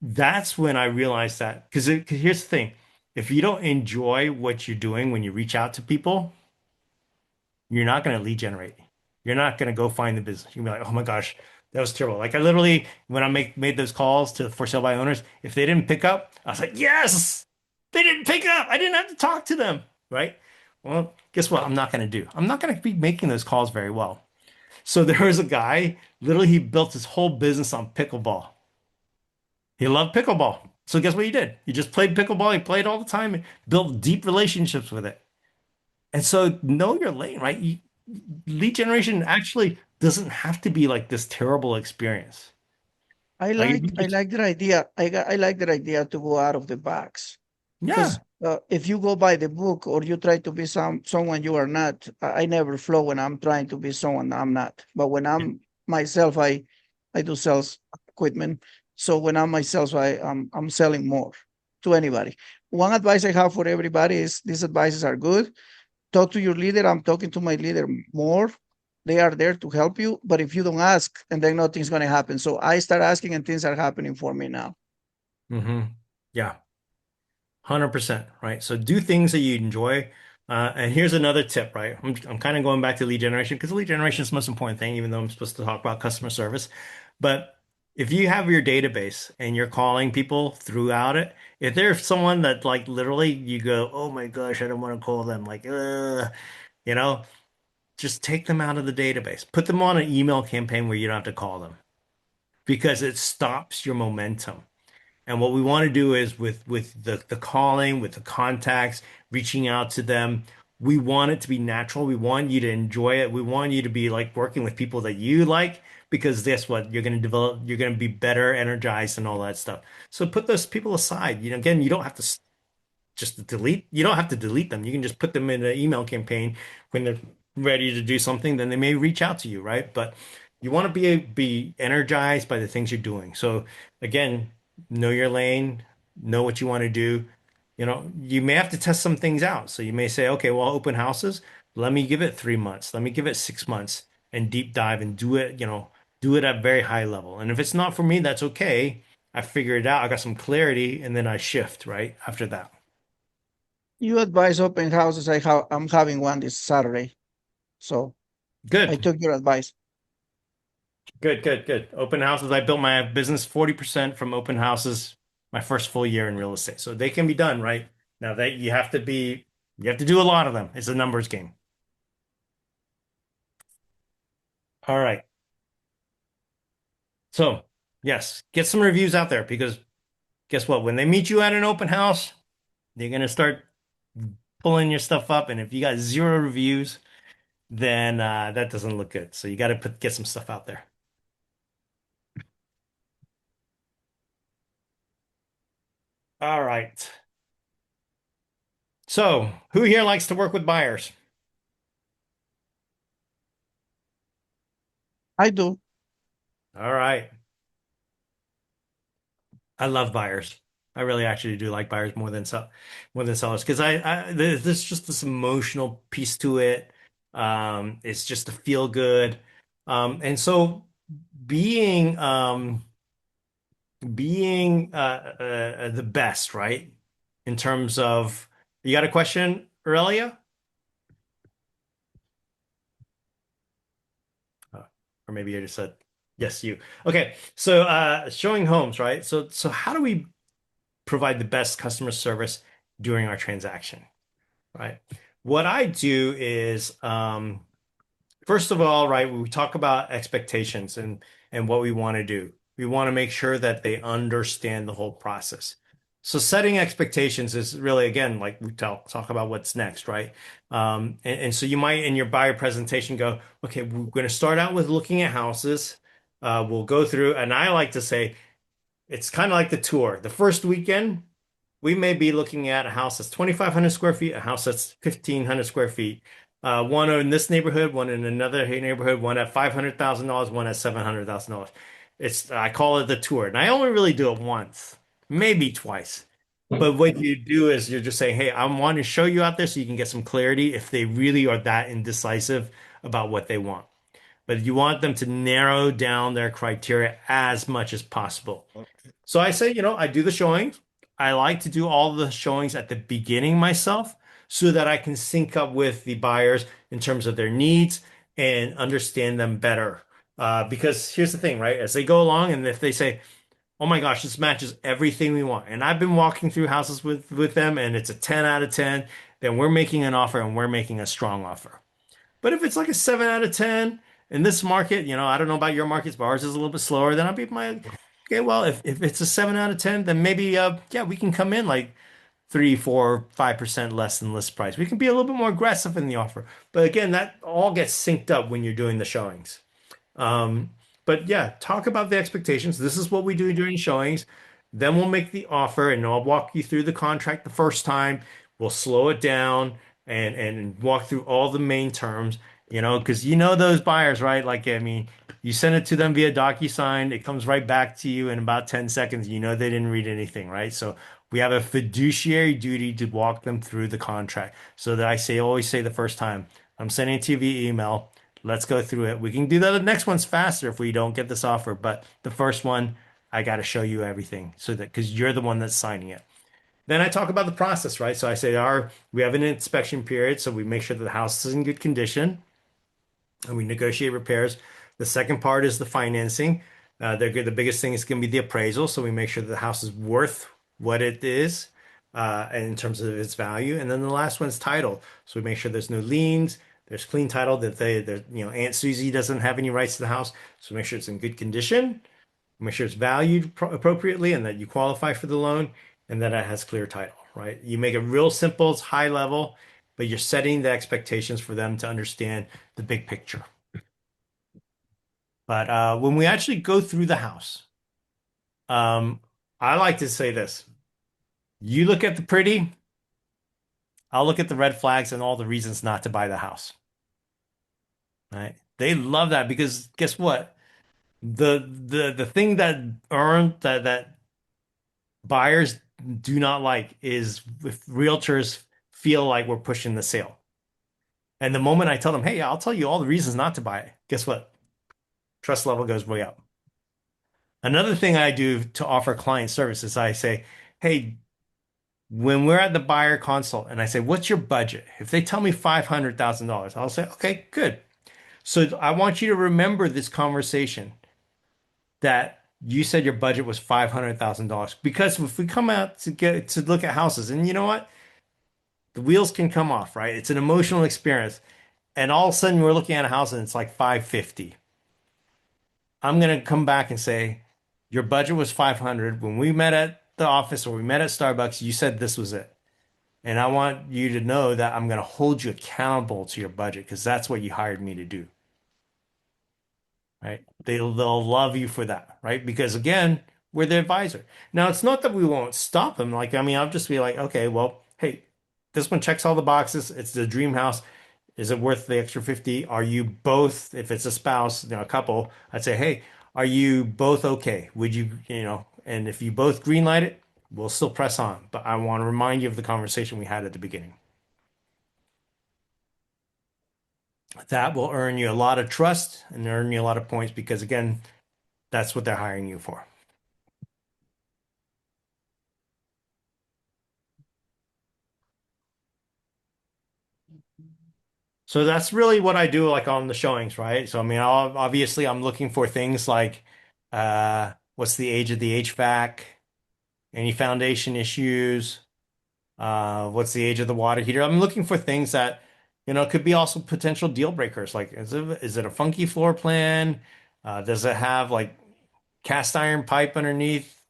that's when I realized that because here's the thing. If you don't enjoy what you're doing when you reach out to people, you're not going to lead generate. You're not going to go find the business. You're gonna be like, oh my gosh, that was terrible. Like I literally, when I made those calls to for sale by owners, if they didn't pick up, I was like, yes, they didn't pick up. I didn't have to talk to them, right? Well, guess what? I'm not going to do. I'm not going to be making those calls very well. So there was a guy, literally, he built his whole business on pickleball. He loved pickleball. So guess what he did? He just played pickleball. He played all the time and built deep relationships with it. And so know your lane, right? Lead generation actually doesn't have to be like this terrible experience. Like, if you I just, like that idea. I like that idea to go out of the box. yeah, Because if you go by the book or you try to be someone you are not, I never flow when I'm trying to be someone I'm not. But when I'm myself, I do sales equipment. So when I'm myself, I'm selling more to anybody. One advice I have for everybody is these advices are good. Talk to your leader. I'm talking to my leader more. They are there to help you. But if you don't ask, and then nothing's gonna happen. So I start asking and things are happening for me now. hmm yeah, 100%, right? So do things that you enjoy. And here's another tip, right? I'm kind of going back to lead generation because lead generation is the most important thing, even though I'm supposed to talk about customer service. But if you have your database and you're calling people throughout it, if there's someone that like literally you go, oh my gosh, I don't want to call them, like, you know, just take them out of the database. Put them on an email campaign where you don't have to call them because it stops your momentum. And what we want to do is with the calling, with the contacts, reaching out to them, we want it to be natural. We want you to enjoy it. We want you to be like working with people that you like because guess what? You're going to develop, you're going to be better, energized, and all that stuff. So put those people aside. Again, you don't have to just delete. You don't have to delete them. You can just put them in an email campaign when they're ready to do something, then they may reach out to you, right? But you want to be energized by the things you're doing. So again, know your lane, know what you want to do. You may have to test some things out. So you may say, okay, well, open houses, let me give it 3 months, let me give it 6 months and deep dive and do it at very high level. And if it's not for me, that's okay. I figure it out. I got some clarity and then I shift right after that. You advise open houses. I'm having one this Saturday. So I Good. took your advice. Good, good, good. Open houses. I built my business 40% from open houses my first full year in real estate. So they can be done, right? Now that you have to do a lot of them. It's a numbers game. All right. So yes, get some reviews out there because guess what? When they meet you at an open house, they're gonna start pulling your stuff up. And if you got zero reviews, then that doesn't look good. So you got to get some stuff out there. All right. So who here likes to work with buyers? I do. All right. I love buyers. I really actually do like buyers more than sellers because there's just this emotional piece to it. It's just a feel good. And so being being the best, right? In terms of you got a question, Aurelia? Uh, or maybe I just said yes, you. Okay, so showing homes, right? So how do we provide the best customer service during our transaction, right? What I do is, first of all, right, we talk about expectations and what we want to do. We want to make sure that they understand the whole process. So setting expectations is really, again, like we talk about what's next, right? And so you might in your buyer presentation go, okay, we're going to start out with looking at houses. We'll go through, and I like to say it's kind of like the tour. The first weekend, we may be looking at a house that's 2,500 square feet, a house that's 1,500 square feet. One in this neighborhood, one in another neighborhood, one at $500,000, one at $700,000. I call it the tour. And I only really do it once, maybe twice. But what you do is you're just saying, hey, I want to show you out there so you can get some clarity if they really are that indecisive about what they want. But you want them to narrow down their criteria as much as possible. So I say, I do the showings. I like to do all the showings at the beginning myself so that I can sync up with the buyers in terms of their needs and understand them better. Because here's the thing, right? As they go along, and if they say, oh my gosh, this matches everything we want, and I've been walking through houses with them, and it's a 10 out of 10, then we're making an offer and we're making a strong offer. But if it's like a 7 out of 10 in this market, I don't know about your markets, but ours is a little bit slower, then I'll be okay, well, if it's a 7 out of 10, then maybe, yeah, we can come in like 3, 4, 5% less than list price. We can be a little bit more aggressive in the offer. But again, that all gets synced up when you're doing the showings. Um, but yeah, talk about the expectations. This is what we do during showings. Then we'll make the offer and I'll walk you through the contract the first time. We'll slow it down and walk through all the main terms, because those buyers, right? Like, I mean, you send it to them via DocuSign, it comes right back to you in about 10 seconds. They didn't read anything, right? So we have a fiduciary duty to walk them through the contract. So that always say the first time, I'm sending it to you via email. Let's go through it. We can do that. The next one's faster if we don't get this offer, but the first one, I got to show you everything so that because you're the one that's signing it. Then I talk about the process, right? So I say we have an inspection period, so we make sure that the house is in good condition and we negotiate repairs. The second part is the financing. The biggest thing is going to be the appraisal, so we make sure that the house is worth what it is in terms of its value. And then the last one's title, so we make sure there's no liens, there's clean title, Aunt Susie doesn't have any rights to the house, so make sure it's in good condition, make sure it's valued appropriately, and that you qualify for the loan, and that it has clear title, right? You make it real simple, it's high level, but you're setting the expectations for them to understand the big picture. But when we actually go through the house, um, I like to say this. You look at the pretty, I'll look at the red flags and all the reasons not to buy the house. Right? They love that because guess what? The thing that buyers do not like is if realtors feel like we're pushing the sale. And the moment I tell them, hey, I'll tell you all the reasons not to buy it, guess what? Trust level goes way up. Another thing I do to offer client service is I say, hey, when we're at the buyer consult and I say, what's your budget? If they tell me $500,000, I'll say, okay, good. So I want you to remember this conversation that you said your budget was $500,000 because if we come out to look at houses and you know what? The wheels can come off, right? It's an emotional experience. And all of a sudden we're looking at a house and it's like 550. I'm going to come back and say, your budget was 500. When we met at the office or we met at Starbucks, you said this was it. And I want you to know that I'm going to hold you accountable to your budget because that's what you hired me to do. Right? They'll love you for that, right? Because again, we're the advisor. Now, it's not that we won't stop them. Like, I mean, I'll just be like, okay, well, hey, this one checks all the boxes. It's the dream house. Is it worth the extra 50? Are you both, if it's a spouse, a couple, I'd say, hey, are you both okay? Would you, and if you both green light it, we'll still press on. But I want to remind you of the conversation we had at the beginning. That will earn you a lot of trust and earn you a lot of points because, again, that's what they're hiring you for. So that's really what I do like on the showings, right? So I mean, obviously I'm looking for things like what's the age of the HVAC? Any foundation issues? What's the age of the water heater? I'm looking for things that, could be also potential deal breakers. Like, is it a funky floor plan? Does it have like cast iron pipe underneath?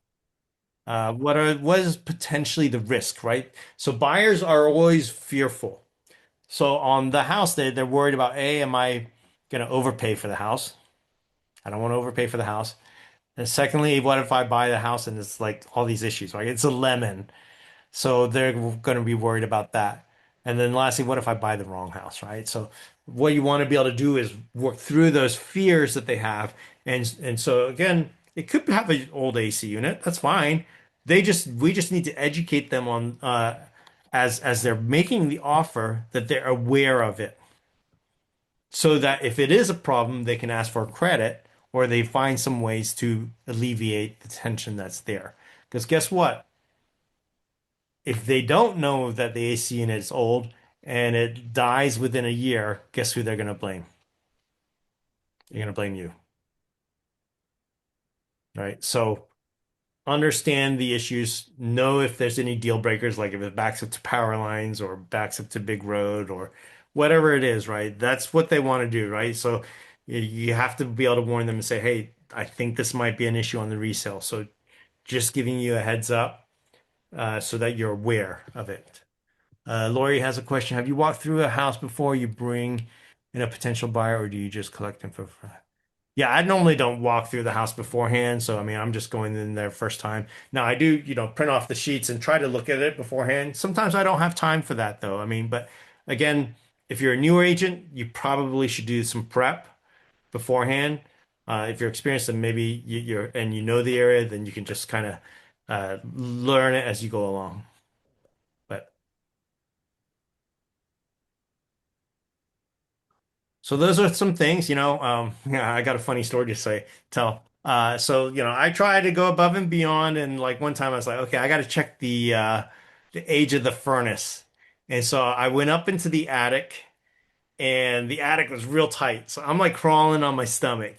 What is potentially the risk, right? So buyers are always fearful. So on the house, they're worried about, A, am I going to overpay for the house? I don't want to overpay for the house. And secondly, what if I buy the house and it's like all these issues, right? It's a lemon. So they're going to be worried about that. And then lastly, what if I buy the wrong house, right? So what you want to be able to do is work through those fears that they have. And so again, it could have an old AC unit. That's fine. We just need to educate them on as they're making the offer that they're aware of it. So that if it is a problem, they can ask for credit or they find some ways to alleviate the tension that's there. Because guess what? If they don't know that the AC unit is old and it dies within a year, guess who they're going to blame? They're going to blame you, right? So understand the issues, know if there's any deal breakers, like if it backs up to power lines or backs up to big road or whatever it is, right? That's what they want to do, right? So you have to be able to warn them and say, hey, I think this might be an issue on the resale. So just giving you a heads up so that you're aware of it. Lori has a question. Have you walked through a house before you bring in a potential buyer, or do you just collect info? Yeah, I normally don't walk through the house beforehand. So, I mean, I'm just going in there first time. Now, I do, print off the sheets and try to look at it beforehand. Sometimes I don't have time for that, though. I mean, but again, if you're a newer agent, you probably should do some prep beforehand. If you're experienced and maybe you're and you know the area, then you can just kind of learn it as you go along. But so those are some things, yeah, I got a funny story to tell. So, I try to go above and beyond. And like one time I was like, okay, I got to check the age of the furnace. And so I went up into the attic and the attic was real tight. So I'm like crawling on my stomach,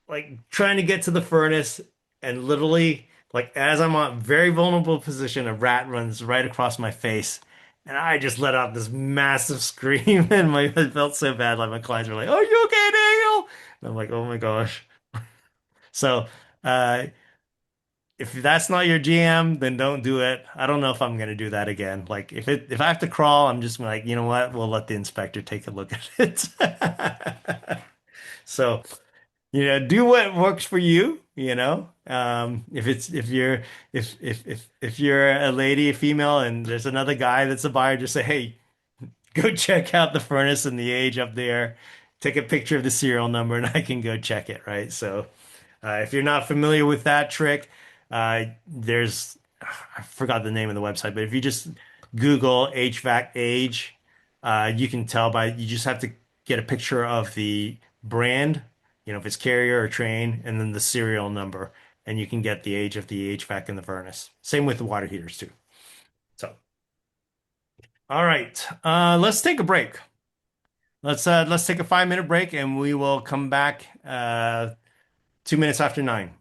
like trying to get to the furnace, and literally, like as I'm on a very vulnerable position, a rat runs right across my face, and I just let out this massive scream, and I felt so bad. Like my clients were like, "Are you okay, Daniel?" And I'm like, "Oh my gosh." So, uh, if that's not your GM, then don't do it. I don't know if I'm gonna do that again. Like if I have to crawl, I'm just like, you know what? We'll let the inspector take a look at it. So. Do what works for you, if you're a lady, a female, and there's another guy that's a buyer, just say, hey, go check out the furnace and the age up there. Take a picture of the serial number and I can go check it, right? So if you're not familiar with that trick, I forgot the name of the website, but if you just Google HVAC age, you can tell you just have to get a picture of the brand, if it's Carrier or Train, and then the serial number, and you can get the age of the HVAC in the furnace. Same with the water heaters too. So, all right, let's take a break. Let's take a 5 minute break, and we will come back 2 minutes after 9.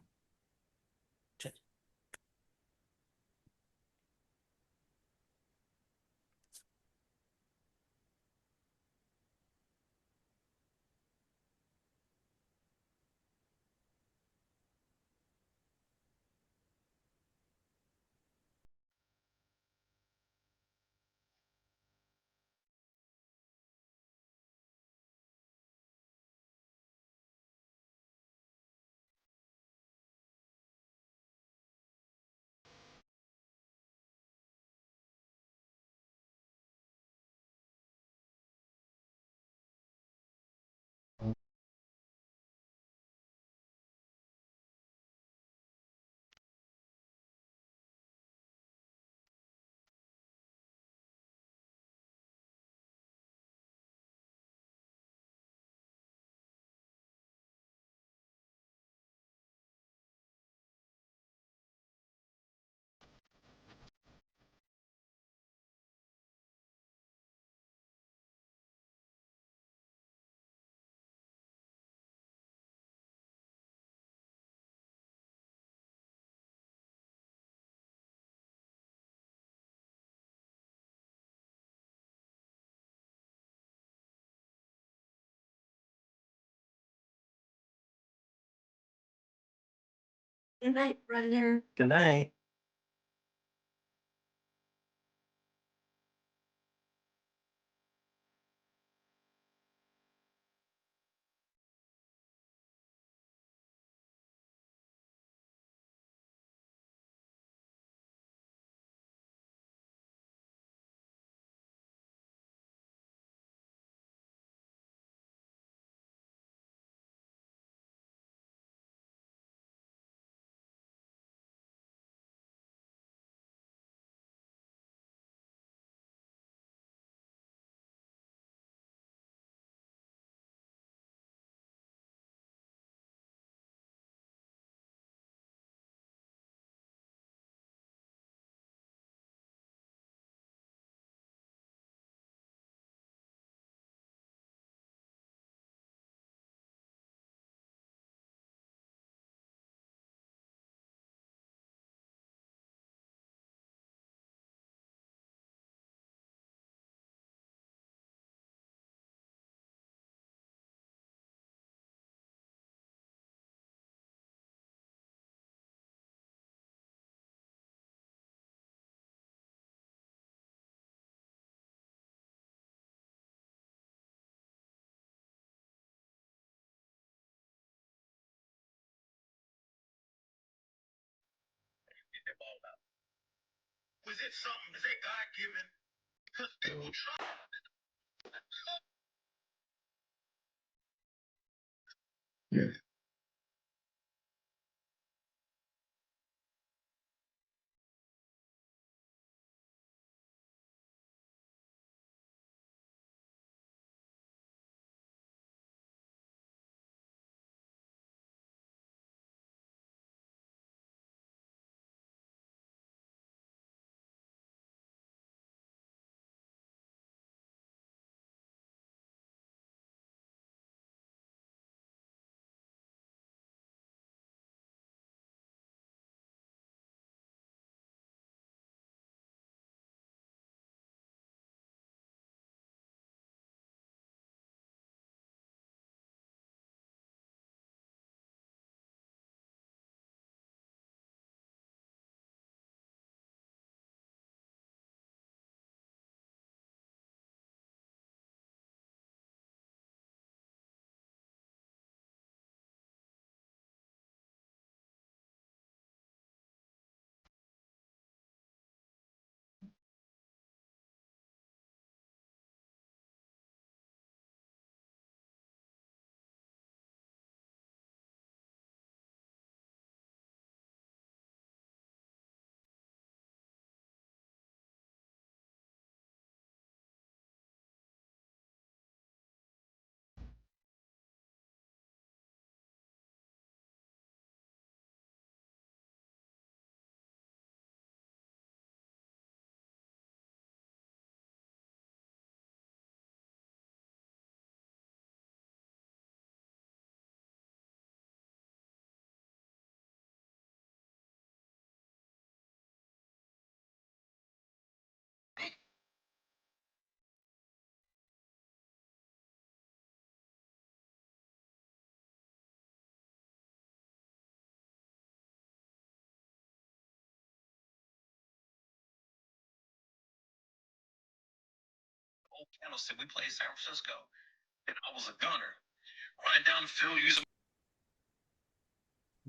Good night.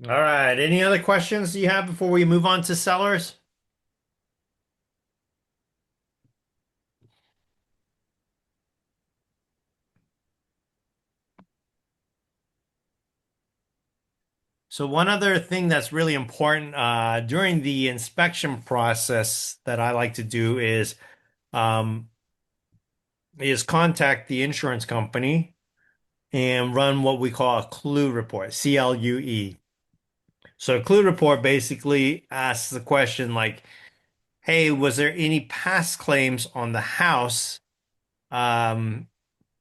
All right. Any other questions you have before we move on to sellers? So one other thing that's really important during the inspection process that I like to do um, is contact the insurance company and run what we call a clue report, CLUE. So a clue report basically asks the question like, hey, was there any past claims on the house um,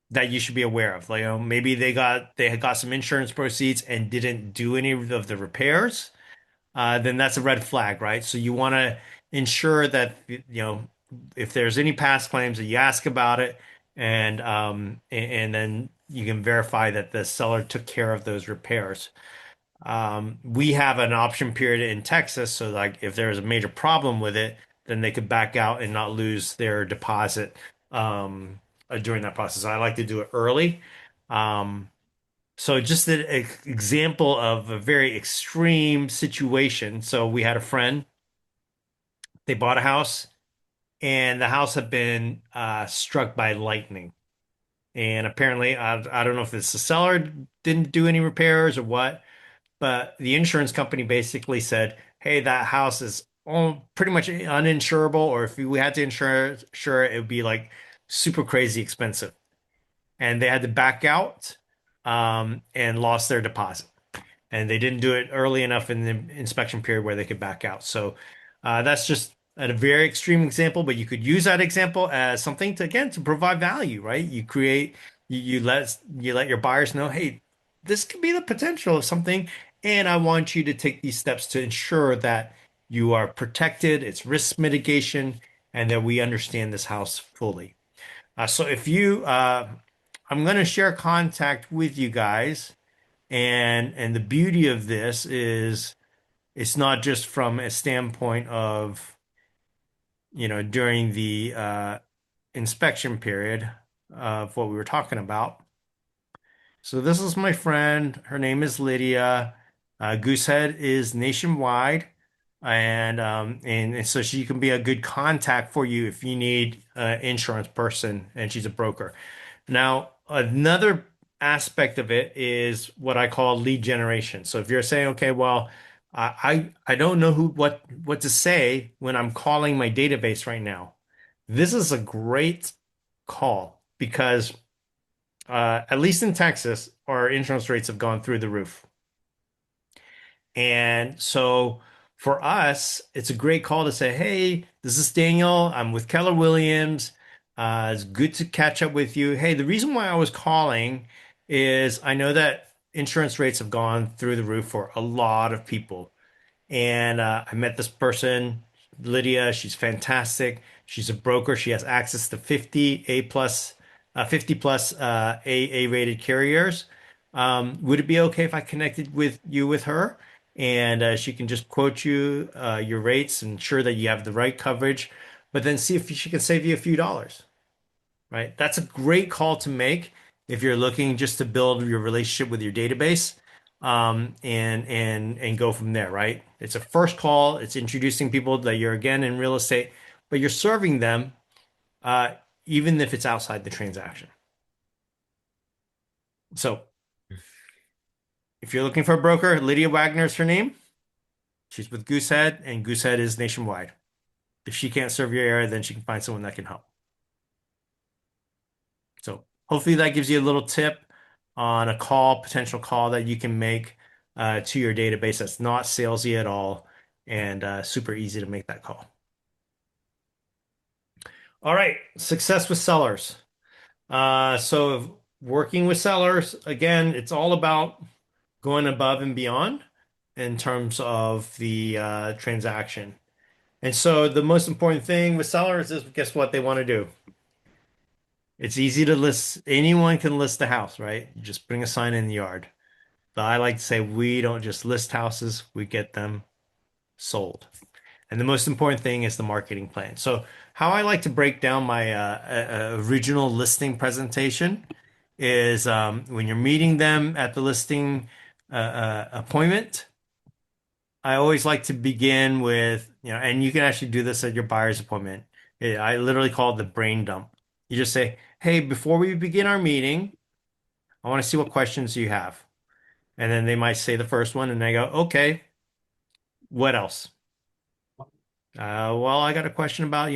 that you should be aware of? Like, maybe they had got some insurance proceeds and didn't do any of the repairs. Then that's a red flag, right? So you want to ensure that if there's any past claims that you ask about it, and then you can verify that the seller took care of those repairs. We have an option period in Texas, so like if there's a major problem with it, then they could back out and not lose their deposit during that process. I like to do it early. Um, so just an example of a very extreme situation. So we had a friend, they bought a house, and the house had been struck by lightning. And apparently, I don't know if it's the seller didn't do any repairs or what, but the insurance company basically said, "Hey, that house is all pretty much uninsurable, or if we had to insure it, it would be like super crazy expensive." And they had to back out and lost their deposit. And they didn't do it early enough in the inspection period where they could back out. So that's just a very extreme example, but you could use that example as something to again to provide value, right? You let your buyers know, hey, this could be the potential of something, and I want you to take these steps to ensure that you are protected, it's risk mitigation, and that we understand this house fully. So if you, I'm going to share contact with you guys, and the beauty of this is it's not just from a standpoint of, during the inspection period of what we were talking about. So this is my friend. Her name is Lydia. Goosehead is nationwide, and so she can be a good contact for you if you need an insurance person, and she's a broker. Now, another aspect of it is what I call lead generation. So if you're saying, okay, well, I don't know what to say when I'm calling my database right now. This is a great call because at least in Texas, our insurance rates have gone through the roof. And so for us, it's a great call to say, hey, this is Daniel. I'm with Keller Williams. It's good to catch up with you. Hey, the reason why I was calling is I know that insurance rates have gone through the roof for a lot of people. And I met this person, Lydia. She's fantastic. She's a broker. She has access to 50 plus A rated carriers. Would it be okay if I connected with you with her? And she can just quote you your rates, ensure that you have the right coverage, but then see if she can save you a few dollars, right? That's a great call to make if you're looking just to build your relationship with your database, and go from there, right? It's a first call. It's introducing people that you're again in real estate, but you're serving them uh, even if it's outside the transaction. So if you're looking for a broker, Lydia Wagner is her name. She's with Goosehead, and Goosehead is nationwide. If she can't serve your area, then she can find someone that can help. So hopefully that gives you a little tip on a potential call that you can make to your database that's not salesy at all and super easy to make that call. All right, success with sellers. So working with sellers, again, it's all about going above and beyond in terms of the transaction. And so the most important thing with sellers is guess what they want to do? It's easy to list. Anyone can list a house, right? You just bring a sign in the yard. But I like to say we don't just list houses, we get them sold. And the most important thing is the marketing plan. So how I like to break down my original listing presentation is when you're meeting them at the listing appointment, I always like to begin with, and you can actually do this at your buyer's appointment. I literally call it the brain dump. You just say, hey, before we begin our meeting, I want to see what questions you have. And then they might say the first one, and they go, okay, what else? Well, I got a question about,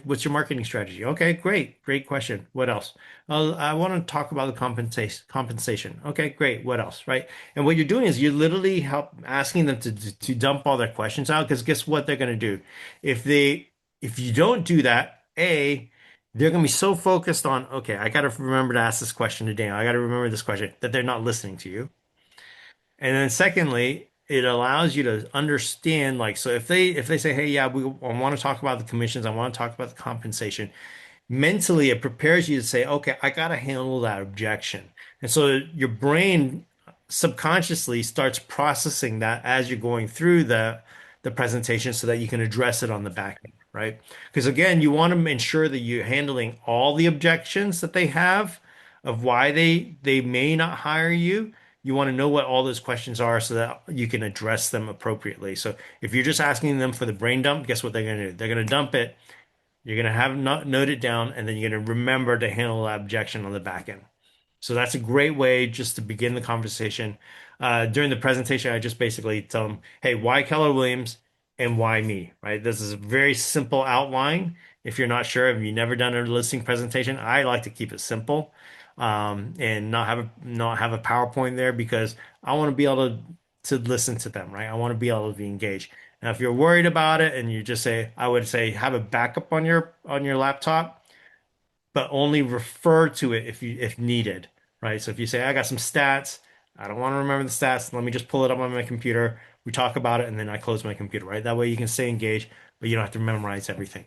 what's your marketing strategy? Okay, great question. What else? I want to talk about the compensation. Okay, great. What else? Right? And what you're doing is you're literally asking them to dump all their questions out because guess what they're going to do? If you don't do that, they're going to be so focused on, okay, I got to remember to ask this question to Daniel. I got to remember this question that they're not listening to you. And then secondly, it allows you to understand like so if they say, hey, yeah, I want to talk about the commissions, I want to talk about the compensation, mentally it prepares you to say, okay, I got to handle that objection. And so your brain subconsciously starts processing that as you're going through the presentation so that you can address it on the back end, right? Because again, you want to ensure that you're handling all the objections that they have of why they may not hire you. You want to know what all those questions are so that you can address them appropriately. So if you're just asking them for the brain dump, guess what they're going to do? They're going to dump it. You're going to have not note it down, and then you're going to remember to handle that objection on the back end. So that's a great way just to begin the conversation. During the presentation, I just basically tell them, hey, why Keller Williams and why me, right? This is a very simple outline. If you're not sure, if you've never done a listing presentation, I like to keep it simple, and not have a PowerPoint there because I want to be able to listen to them, right? I want to be able to be engaged. Now, if you're worried about it and you just say, I would say have a backup on your laptop, but only refer to it if needed, right? So if you say, I got some stats, I don't want to remember the stats, let me just pull it up on my computer. We talk about it and then I close my computer, right? That way you can stay engaged, but you don't have to memorize everything.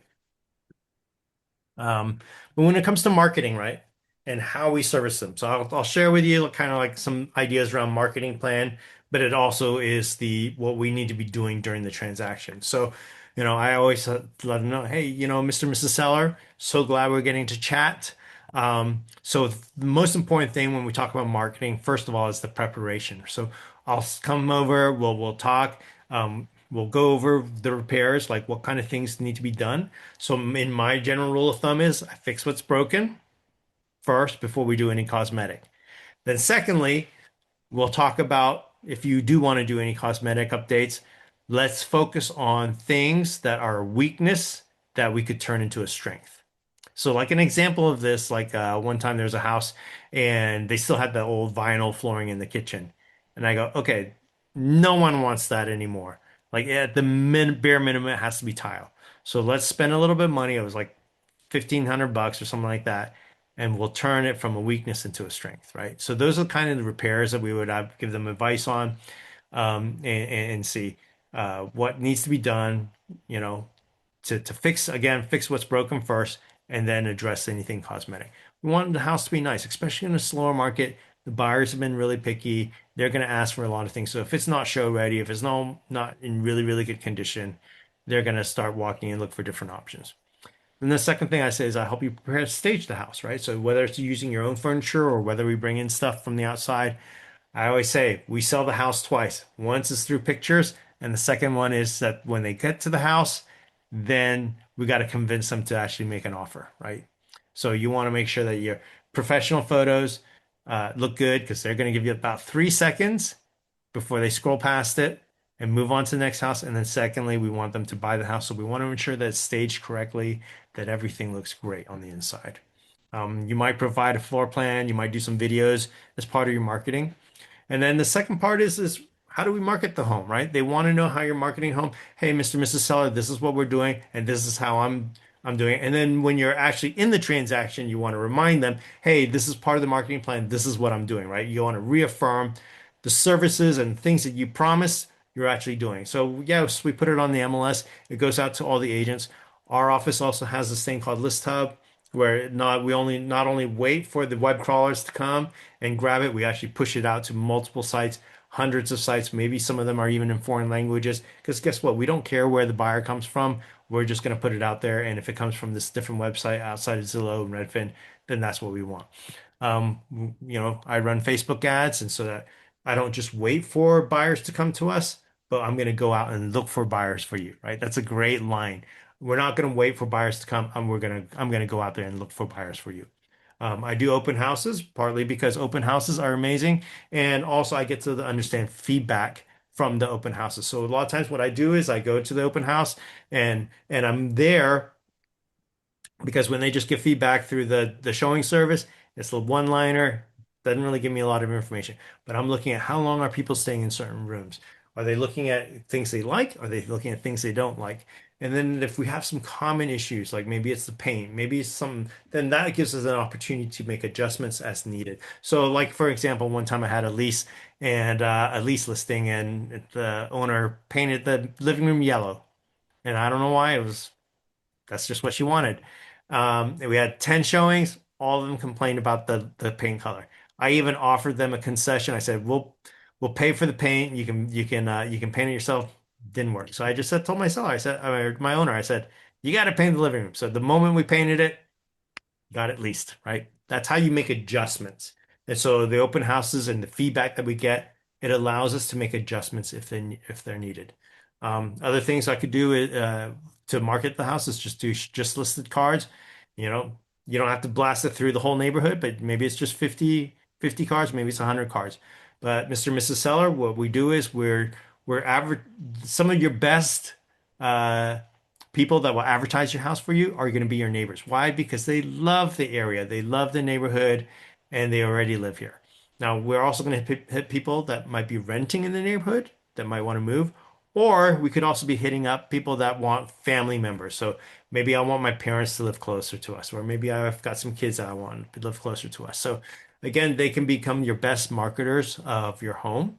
Um, but when it comes to marketing, right, and how we service them, so I'll share with you kind of like some ideas around marketing plan, but it also is the what we need to be doing during the transaction. So, I always let them know, hey, Mr. and Mrs. Seller, so glad we're getting to chat. So the most important thing when we talk about marketing, first of all, is the preparation. So I'll come over, we'll talk. We'll go over the repairs, like what kind of things need to be done. So in my general rule of thumb is I fix what's broken first before we do any cosmetic. Then secondly, we'll talk about if you do want to do any cosmetic updates, let's focus on things that are a weakness that we could turn into a strength. So like an example of this, like one time there was a house and they still had the old vinyl flooring in the kitchen. And I go, okay, no one wants that anymore. Like at the bare minimum, it has to be tile. So let's spend a little bit of money. It was like 1,500 bucks or something like that. And we'll turn it from a weakness into a strength, right? So those are kind of the repairs that we would give them advice on, and see what needs to be done, you know, to fix what's broken first and then address anything cosmetic. We want the house to be nice, especially in a slower market. The buyers have been really picky. They're going to ask for a lot of things. So if it's not show ready, if it's not in really, really good condition, they're going to start walking and look for different options. And the second thing I say is I help you prepare to stage the house, right? So whether it's using your own furniture or whether we bring in stuff from the outside, I always say we sell the house twice. Once is through pictures, and the second one is that when they get to the house, then we got to convince them to actually make an offer, right? So you want to make sure that your professional photos look good because they're going to give you about 3 seconds before they scroll past it and move on to the next house. And then secondly, we want them to buy the house. So we want to ensure that it's staged correctly, that everything looks great on the inside. You might provide a floor plan, you might do some videos as part of your marketing. And then the second part is how do we market the home, right? They want to know how you're marketing home. Hey, Mr. and Mrs. Seller, this is what we're doing, and this is how I'm doing it. And then when you're actually in the transaction, you want to remind them, hey, this is part of the marketing plan. This is what I'm doing, right? You want to reaffirm the services and things that you promised you're actually doing. So yes, we put it on the MLS. It goes out to all the agents. Our office also has this thing called List Hub where not only wait for the web crawlers to come and grab it, we actually push it out to multiple sites, hundreds of sites. Maybe some of them are even in foreign languages. Because guess what? We don't care where the buyer comes from. We're just going to put it out there. And if it comes from this different website outside of Zillow and Redfin, then that's what we want. Um, I run Facebook ads, and so that I don't just wait for buyers to come to us, but I'm going to go out and look for buyers for you, right? That's a great line. We're not going to wait for buyers to come. I'm going to go out there and look for buyers for you. I do open houses partly because open houses are amazing, and also I get to understand feedback from the open houses. So a lot of times, what I do is I go to the open house and I'm there because when they just give feedback through the showing service, it's the one liner, doesn't really give me a lot of information. But I'm looking at how long are people staying in certain rooms? Are they looking at things they like? Are they looking at things they don't like? And then if we have some common issues, like maybe it's the paint, maybe it's some, then that gives us an opportunity to make adjustments as needed. So, like for example, one time I had a lease and a lease listing, and the owner painted the living room yellow, and I don't know why. That's just what she wanted. And we had 10 showings. All of them complained about the paint color. I even offered them a concession. I said, we'll pay for the paint. You can paint it yourself. Didn't work. So I just told my seller, I said, my owner, I said, you got to paint the living room. So the moment we painted it, got it leased, right? That's how you make adjustments. And so the open houses and the feedback that we get, it allows us to make adjustments if they're needed. Other things I could do to market the house is just do just listed cards. You know, you don't have to blast it through the whole neighborhood, but maybe it's just 50 cards, maybe it's 100 cards. But Mr. and Mrs. Seller, what we do is we're average some of your best uh people that will advertise your house for you are going to be your neighbors. Why? Because they love the area, they love the neighborhood, and they already live here. Now, we're also going to hit people that might be renting in the neighborhood that might want to move, or we could also be hitting up people that want family members. So maybe I want my parents to live closer to us, or maybe I've got some kids that I want to live closer to us. So again, they can become your best marketers of your home.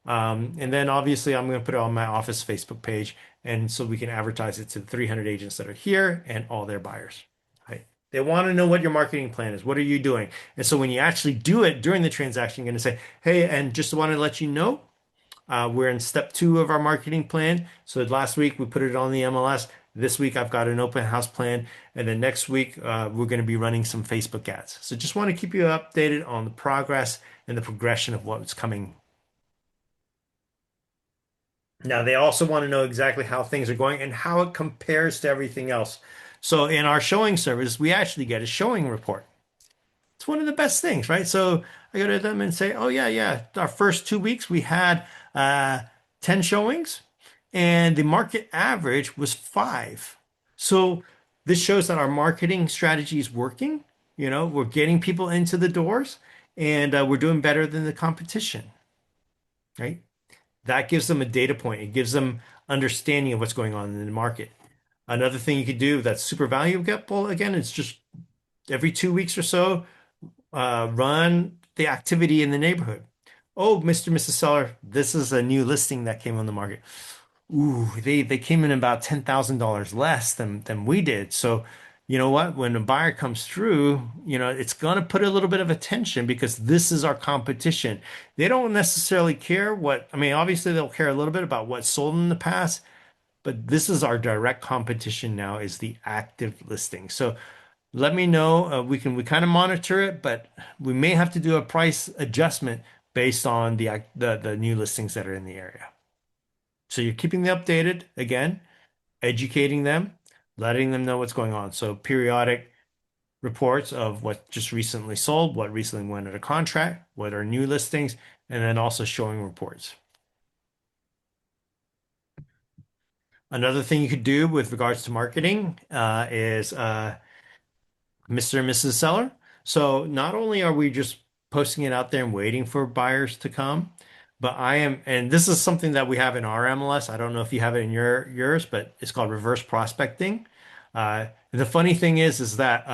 And then obviously I'm going to put it on my office Facebook page, and so we can advertise it to the 300 agents that are here and all their buyers. Right? They want to know what your marketing plan is. What are you doing? And so when you actually do it during the transaction, you're going to say, hey, and just want to let you know, we're in step 2 of our marketing plan. So last week we put it on the MLS. This week I've got an open house plan. And then next week we're going to be running some Facebook ads. So just want to keep you updated on the progress and the progression of what's coming. Now, they also want to know exactly how things are going and how it compares to everything else. So, in our showing service, we actually get a showing report. It's one of the best things, right? So, I go to them and say, oh, yeah, yeah. Our first 2 weeks, we had 10 showings, and the market average was 5. So, this shows that our marketing strategy is working. You know, we're getting people into the doors, and we're doing better than the competition, right? That gives them a data point. It gives them understanding of what's going on in the market. Another thing you could do that's super valuable, again, it's just every 2 weeks or so, run the activity in the neighborhood. Oh, Mr. Mrs. Seller, this is a new listing that came on the market. Ooh, they came in about $10,000 less than we did. So, you know what? When a buyer comes through, it's gonna put a little bit of attention because this is our competition. They don't necessarily care I mean, obviously they'll care a little bit about what's sold in the past, but this is our direct competition now is the active listing. So let me know. We kind of monitor it, but we may have to do a price adjustment based on the new listings that are in the area. So you're keeping them updated, again, educating them, letting them know what's going on. So periodic reports of what just recently sold, what recently went under contract, what are new listings, and then also showing reports. Another thing you could do with regards to marketing is Mr. and Mrs. Seller. So not only are we just posting it out there and waiting for buyers to come, but and this is something that we have in our MLS. I don't know if you have it in yours, but it's called reverse prospecting. The funny thing is that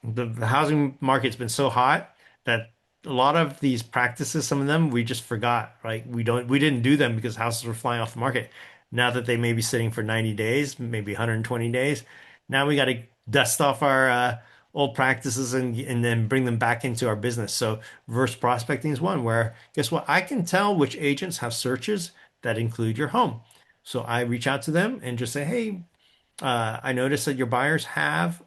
the housing market's been so hot that a lot of these practices, some of them we just forgot, right? We didn't do them because houses were flying off the market. Now that they may be sitting for 90 days, maybe 120 days, now we got to dust off our old practices and then bring them back into our business. So reverse prospecting is one where guess what? I can tell which agents have searches that include your home. So I reach out to them and just say, hey, I noticed that your buyers have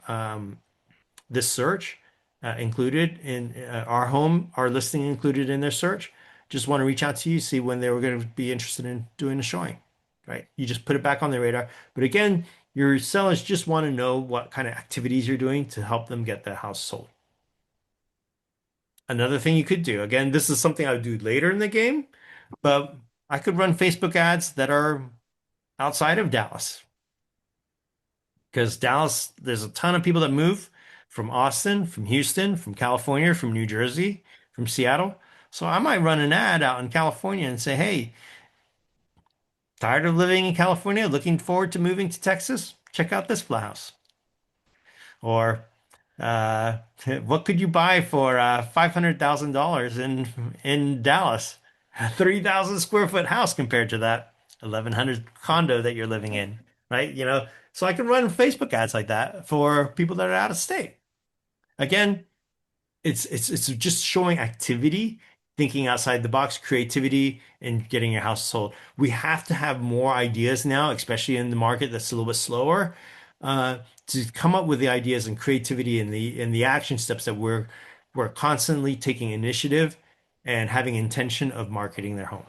this search included in our listing included in their search. Just want to reach out to you, see when they were going to be interested in doing a showing, right? You just put it back on their radar. But again, your sellers just want to know what kind of activities you're doing to help them get the house sold. Another thing you could do, again, this is something I would do later in the game, but I could run Facebook ads that are outside of Dallas. Because Dallas, there's a ton of people that move from Austin, from Houston, from California, from New Jersey, from Seattle. So I might run an ad out in California and say, hey, tired of living in California, looking forward to moving to Texas? Check out this house. Or uh, what could you buy for $500,000 in Dallas? A 3,000 square foot house compared to that 1,100 condo that you're living in, right? So I can run Facebook ads like that for people that are out of state. Again, it's just showing activity, thinking outside the box, creativity, and getting your house sold. We have to have more ideas now, especially in the market that's a little bit slower, uh, to come up with the ideas and creativity and the action steps that we're constantly taking initiative and having intention of marketing their home.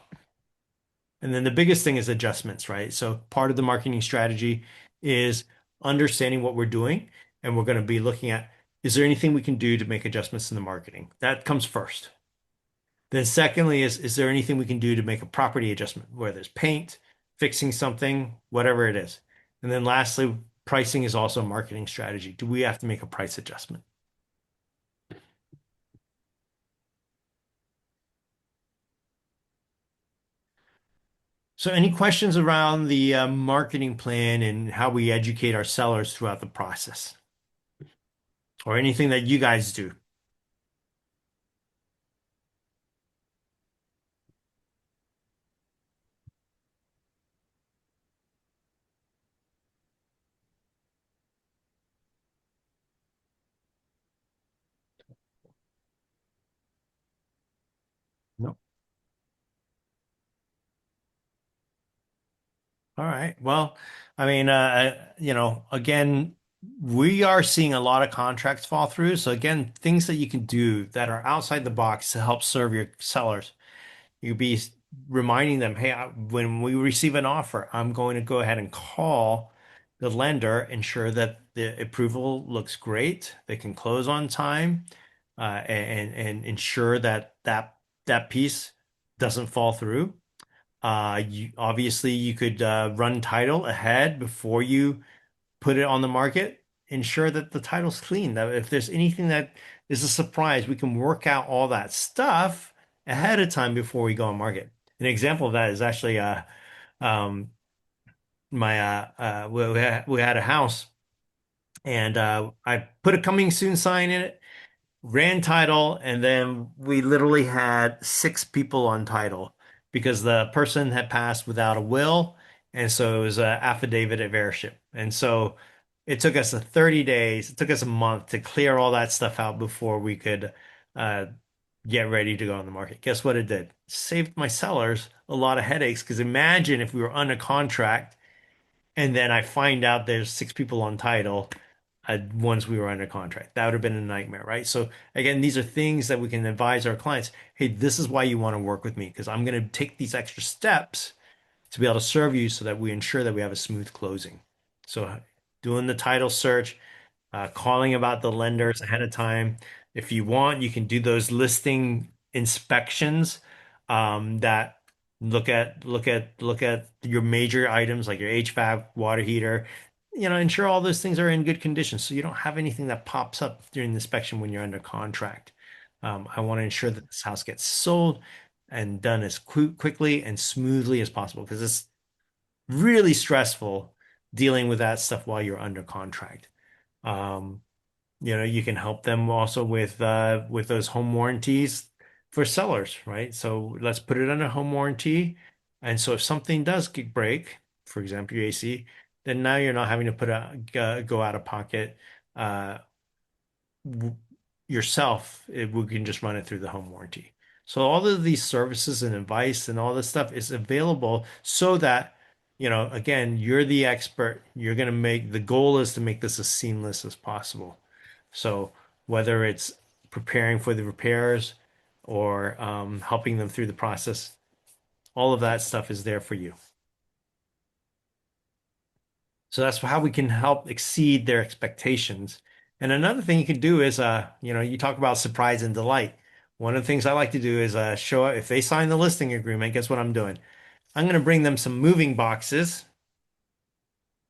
And then the biggest thing is adjustments, right? So part of the marketing strategy is understanding what we're doing, and we're going to be looking at, is there anything we can do to make adjustments in the marketing? That comes first. Then secondly is there anything we can do to make a property adjustment, whether it's paint, fixing something, whatever it is. And then lastly, pricing is also a marketing strategy. Do we have to make a price adjustment? So any questions around the marketing plan and how we educate our sellers throughout the process, or anything that you guys do? No. All right. Well, I mean, again, we are seeing a lot of contracts fall through. So again, things that you can do that are outside the box to help serve your sellers. You be reminding them, hey, when we receive an offer, I'm going to go ahead and call the lender, ensure that the approval looks great, they can close on time, and ensure that that piece doesn't fall through. You obviously you could run title ahead before you put it on the market. Ensure that the title's clean. That if there's anything that is a surprise, we can work out all that stuff ahead of time before we go on market. An example of that is actually um my we had a house, and I put a coming soon sign in it, ran title, and then we literally had six people on title because the person had passed without a will, and so it was an affidavit of heirship. And so it took us a 30 days, it took us a month to clear all that stuff out before we could uh, get ready to go on the market. Guess what it did? Saved my sellers a lot of headaches, because imagine if we were under contract and then I find out there's six people on title once we were under contract. That would have been a nightmare, right? So again, these are things that we can advise our clients. Hey, this is why you want to work with me, because I'm going to take these extra steps to be able to serve you so that we ensure that we have a smooth closing. So doing the title search, calling about the lenders ahead of time. If you want, you can do those listing inspections that look at your major items like your HVAC, water heater. Ensure all those things are in good condition so you don't have anything that pops up during the inspection when you're under contract. I want to ensure that this house gets sold and done as quickly and smoothly as possible, because it's really stressful dealing with that stuff while you're under contract. Um, you can help them also with those home warranties for sellers, right? So let's put it under home warranty. And so if something does break, for example, your AC, then now you're not having to go out of pocket uh, w- yourself. We can just run it through the home warranty. So all of these services and advice and all this stuff is available so that, again, you're the expert. You're going to the goal is to make this as seamless as possible. So whether it's preparing for the repairs or helping them through the process, all of that stuff is there for you. So that's how we can help exceed their expectations. And another thing you can do is, you talk about surprise and delight. One of the things I like to do is show if they sign the listing agreement, guess what I'm doing? I'm going to bring them some moving boxes.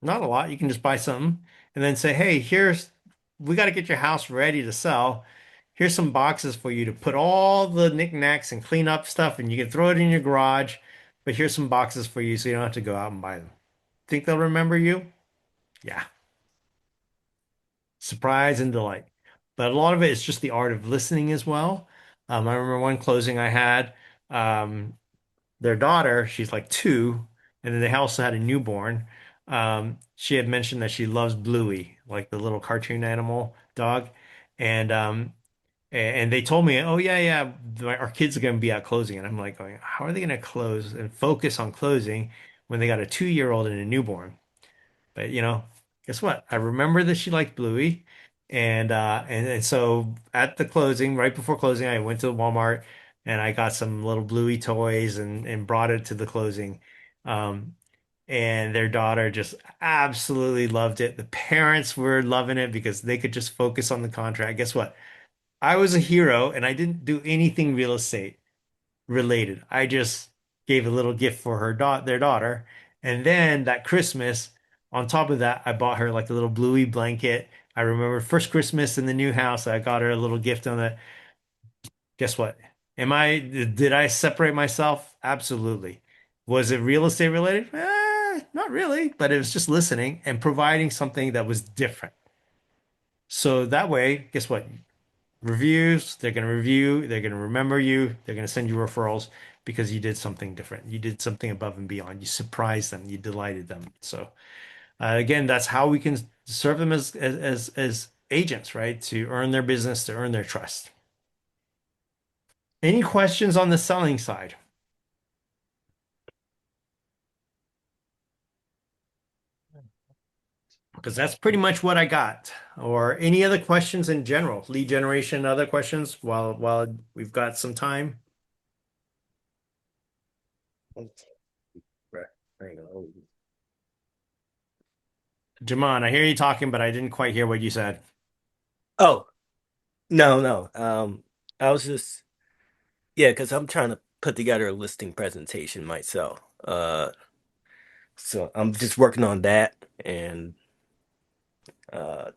Not a lot. You can just buy something and then say, hey, we got to get your house ready to sell. Here's some boxes for you to put all the knickknacks and clean up stuff, and you can throw it in your garage. But here's some boxes for you so you don't have to go out and buy them. Think they'll remember you? Yeah. Surprise and delight. But a lot of it is just the art of listening as well. I remember one closing I had. Um, their daughter, she's like 2, and then they also had a newborn. She had mentioned that she loves Bluey, like the little cartoon animal dog. And And they told me, oh yeah, yeah, our kids are going to be out closing. And I'm like going, how are they going to close and focus on closing when they got a 2 year old and a newborn? But guess what? I remember that she liked Bluey. And so at the closing, right before closing, I went to Walmart and I got some little Bluey toys and brought it to the closing. Um, and their daughter just absolutely loved it. The parents were loving it because they could just focus on the contract. Guess what? I was a hero and I didn't do anything real estate related. I just gave a little gift for their daughter. And then that Christmas, on top of that, I bought her like a little bluey blanket. I remember first Christmas in the new house, I got her a little gift on that. Guess what? Did I separate myself? Absolutely. Was it real estate related? Not really, but it was just listening and providing something that was different. So that way, guess what? Reviews, they're going to review, they're going to remember you, they're going to send you referrals because you did something different. You did something above and beyond. You surprised them, you delighted them. So again, that's how we can serve them as agents, right? To earn their business, to earn their trust. Any questions on the selling side? Because that's pretty much what I got. Or any other questions in general, lead generation, other questions while we've got some time. Right. Jaman, I hear you talking, but I didn't quite hear what you said. Oh, no, no. I was just yeah, because I'm trying to put together a listing presentation myself. So I'm just working on that and uh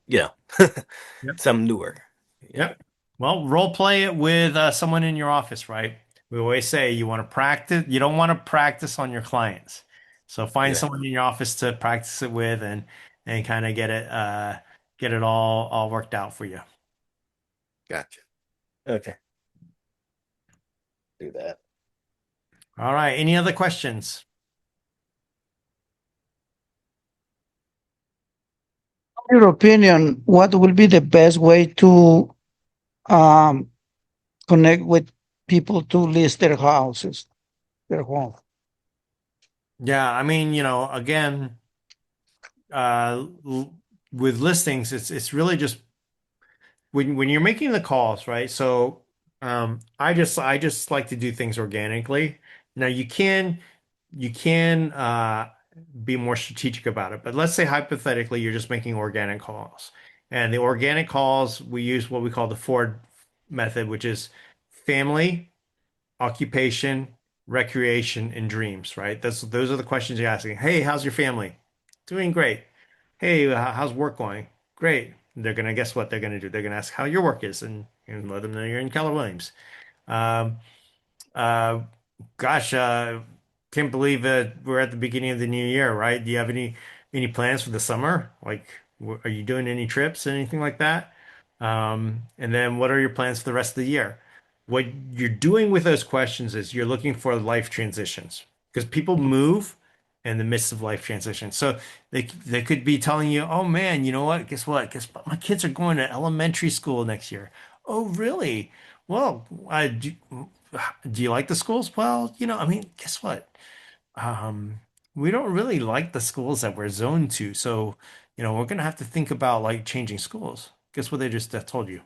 yeah. Yep. Something newer. Yeah. Yep. Well, role play it with someone in your office, right? We always say you want to practice, you don't want to practice on your clients. So find Yeah. someone in your office to practice it with and kind of get it all worked out for you. Gotcha. Okay. Do that. All right. Any other questions? In your opinion, what will be the best way to um, connect with people to list their houses, their home? Yeah, I mean, again, with listings, it's really just when you're making the calls, right? So I just like to do things organically. Now you can be more strategic about it. But let's say hypothetically you're just making organic calls. And the organic calls we use what we call the Ford method, which is family, occupation, recreation, and dreams, right? Those are the questions you're asking. Hey, how's your family? Doing great. Hey, how's work going? Great. They're gonna guess what they're gonna do. They're gonna ask how your work is and let them know you're in Keller Williams. Um, uh, gosh, can't believe that we're at the beginning of the new year, right? Do you have any plans for the summer? Like, are you doing any trips, anything like that? And then what are your plans for the rest of the year? What you're doing with those questions is you're looking for life transitions because people move in the midst of life transitions. So they could be telling you, "Oh man, you know what? Guess what? Guess what? My kids are going to elementary school next year." Oh, really? Well, do you like the schools? Well, I mean, guess what? Um, we don't really like the schools that we're zoned to. So, we're gonna have to think about like changing schools. Guess what they just told you?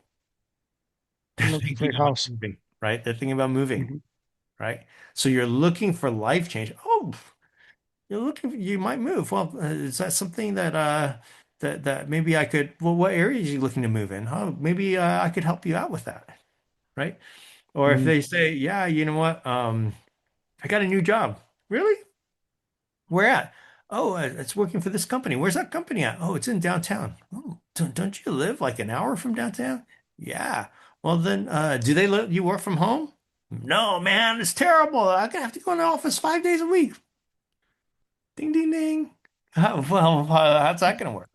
They're Looking for thinking a about house. moving, right? They're thinking about moving, Mhm. right? So you're looking for life change. Oh, you might move. Well, is that something that maybe I could, well, what area are you looking to move in? Oh, maybe I could help you out with that, right? Or if Mhm. they say, yeah, you know what? I got a new job. Really? Where at? Oh, it's working for this company. Where's that company at? Oh, it's in downtown. Oh, don't you live like an hour from downtown? Yeah. Well, then, do they let you work from home? No, man, it's terrible. I'm gonna have to go in the office 5 days a week. Ding, ding, ding. Well, how's that gonna work?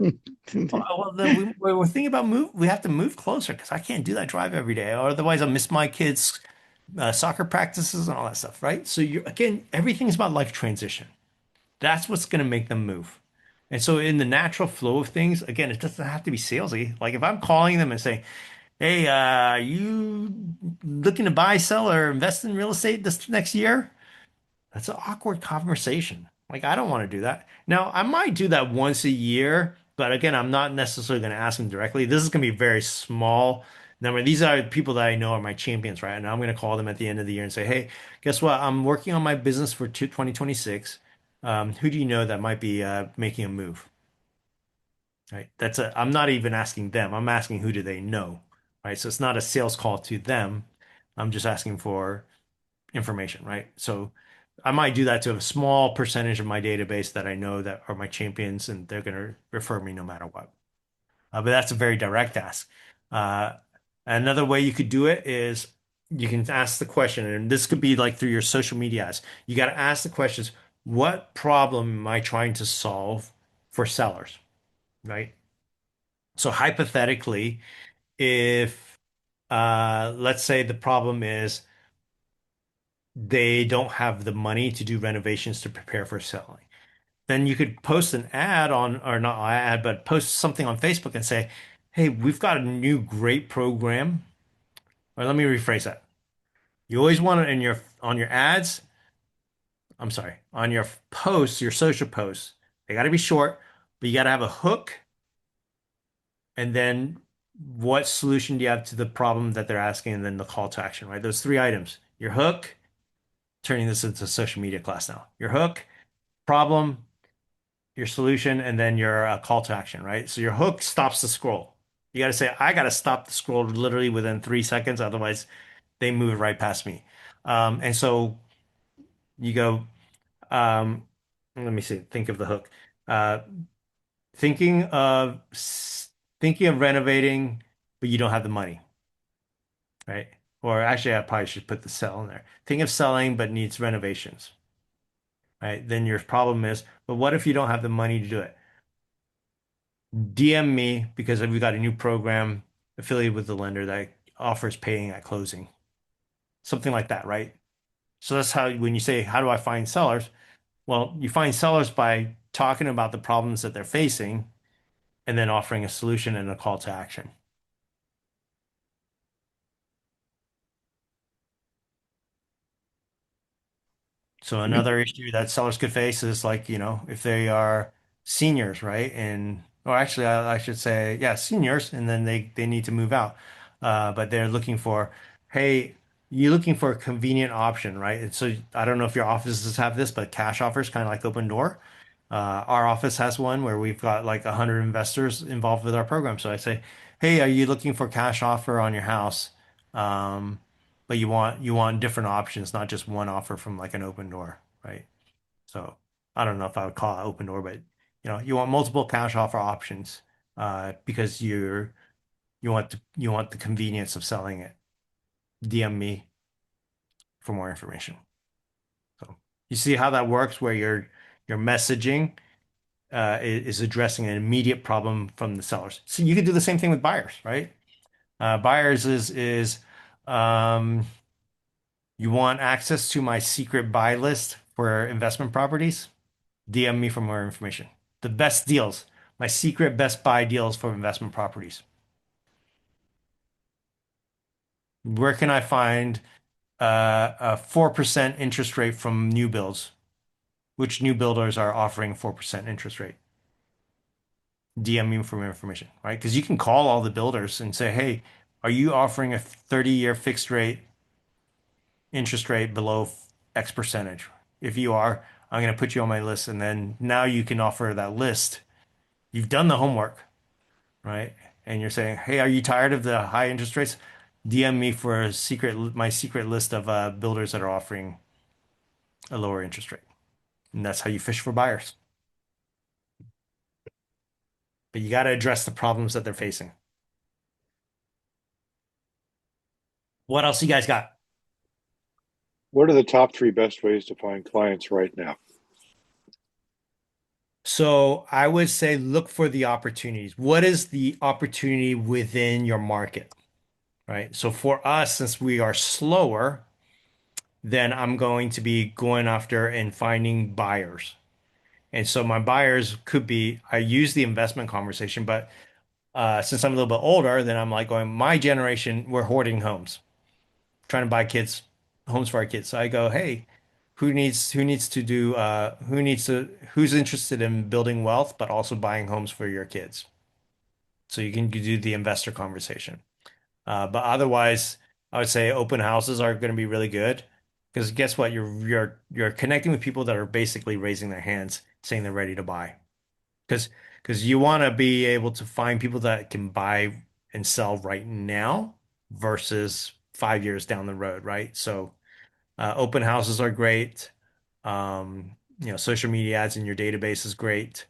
Well, then we're thinking about move. We have to move closer because I can't do that drive every day, or otherwise I'll miss my kids' soccer practices and all that stuff, right? So you again, everything's about life transition. That's what's going to make them move. And so, in the natural flow of things, again, it doesn't have to be salesy. Like if I'm calling them and saying, Hey, you looking to buy, sell, or invest in real estate this next year? That's an awkward conversation. Like, I don't want to do that. Now, I might do that once a year, but again, I'm not necessarily going to ask them directly. This is going to be a very small number. These are people that I know are my champions, right? And I'm going to call them at the end of the year and say, hey, guess what? I'm working on my business for 2026. Who do you know that might be making a move? Right? I'm not even asking them. I'm asking who do they know, right? So it's not a sales call to them. I'm just asking for information, right? So I might do that to a small percentage of my database that I know that are my champions and they're going to refer me no matter what. But that's a very direct ask. Uh, Another way you could do it is you can ask the question, and this could be like through your social media ads. You got to ask the questions, what problem am I trying to solve for sellers, right? So hypothetically, if let's say the problem is they don't have the money to do renovations to prepare for selling. Then you could post an ad on, or not ad, but post something on Facebook and say, hey, we've got a new great program. Or let me rephrase that. You always want it in your on your ads, I'm sorry, on your posts, your social posts. They got to be short, but you got to have a hook and then what solution do you have to the problem that they're asking and then the call to action, right? Those three items. Your hook, turning this into a social media class now. Your hook, problem, your solution, and then your call to action, right? So your hook stops the scroll. You got to say, I got to stop the scroll literally within 3 seconds. Otherwise, they move right past me. And so you go, um, let me see, think of the hook. Uh, thinking of thinking of renovating, but you don't have the money, right? Or actually, I probably should put the sell in there. Think of selling, but needs renovations, right? Then your problem is, but what if you don't have the money to do it? DM me because we've got a new program affiliated with the lender that offers paying at closing. Something like that, right? So that's how when you say, how do I find sellers? Well, you find sellers by talking about the problems that they're facing and then offering a solution and a call to action. So another issue that sellers could face is like, if they are seniors, right? And or actually I should say, yeah, seniors, and then they need to move out. But they're looking for, hey, you're looking for a convenient option, right? And so I don't know if your offices have this, but cash offers kind of like Open Door. Our office has one where we've got like 100 investors involved with our program. So I say, hey, are you looking for cash offer on your house? Um, but you want different options, not just one offer from like an Open Door, right? So I don't know if I would call it Open Door, but you want multiple cash offer options because you want the convenience of selling it. DM me for more information. So you see how that works, where your messaging is addressing an immediate problem from the sellers. So you could do the same thing with buyers, right? Buyers is um, you want access to my secret buy list for investment properties? DM me for more information. The best deals, my secret best buy deals for investment properties. Where can I find a 4% interest rate from new builds? Which new builders are offering 4% interest rate? DM me for more information, right? Because you can call all the builders and say, hey, are you offering a 30-year fixed rate interest rate below X percentage? If you are, I'm going to put you on my list. And then now you can offer that list. You've done the homework, right? And you're saying, hey, are you tired of the high interest rates? DM me for my secret list of builders that are offering a lower interest rate. And that's how you fish for buyers. But you got to address the problems that they're facing. What else you guys got? What are the top three best ways to find clients right now? So I would say look for the opportunities. What is the opportunity within your market, right? So for us, since we are slower, then I'm going to be going after and finding buyers. And so my buyers could be, I use the investment conversation, but Since I'm a little bit older, then I'm like going, my generation, we're hoarding homes, trying to buy kids homes for our kids. So I go, hey, who's interested in building wealth, but also buying homes for your kids? So you can do the investor conversation. But otherwise, I would say open houses are going to be really good because guess what? You're connecting with people that are basically raising their hands, saying they're ready to buy. Because because you want to be able to find people that can buy and sell right now versus 5 years down the road, right? So open houses are great. Social media ads in your database is great.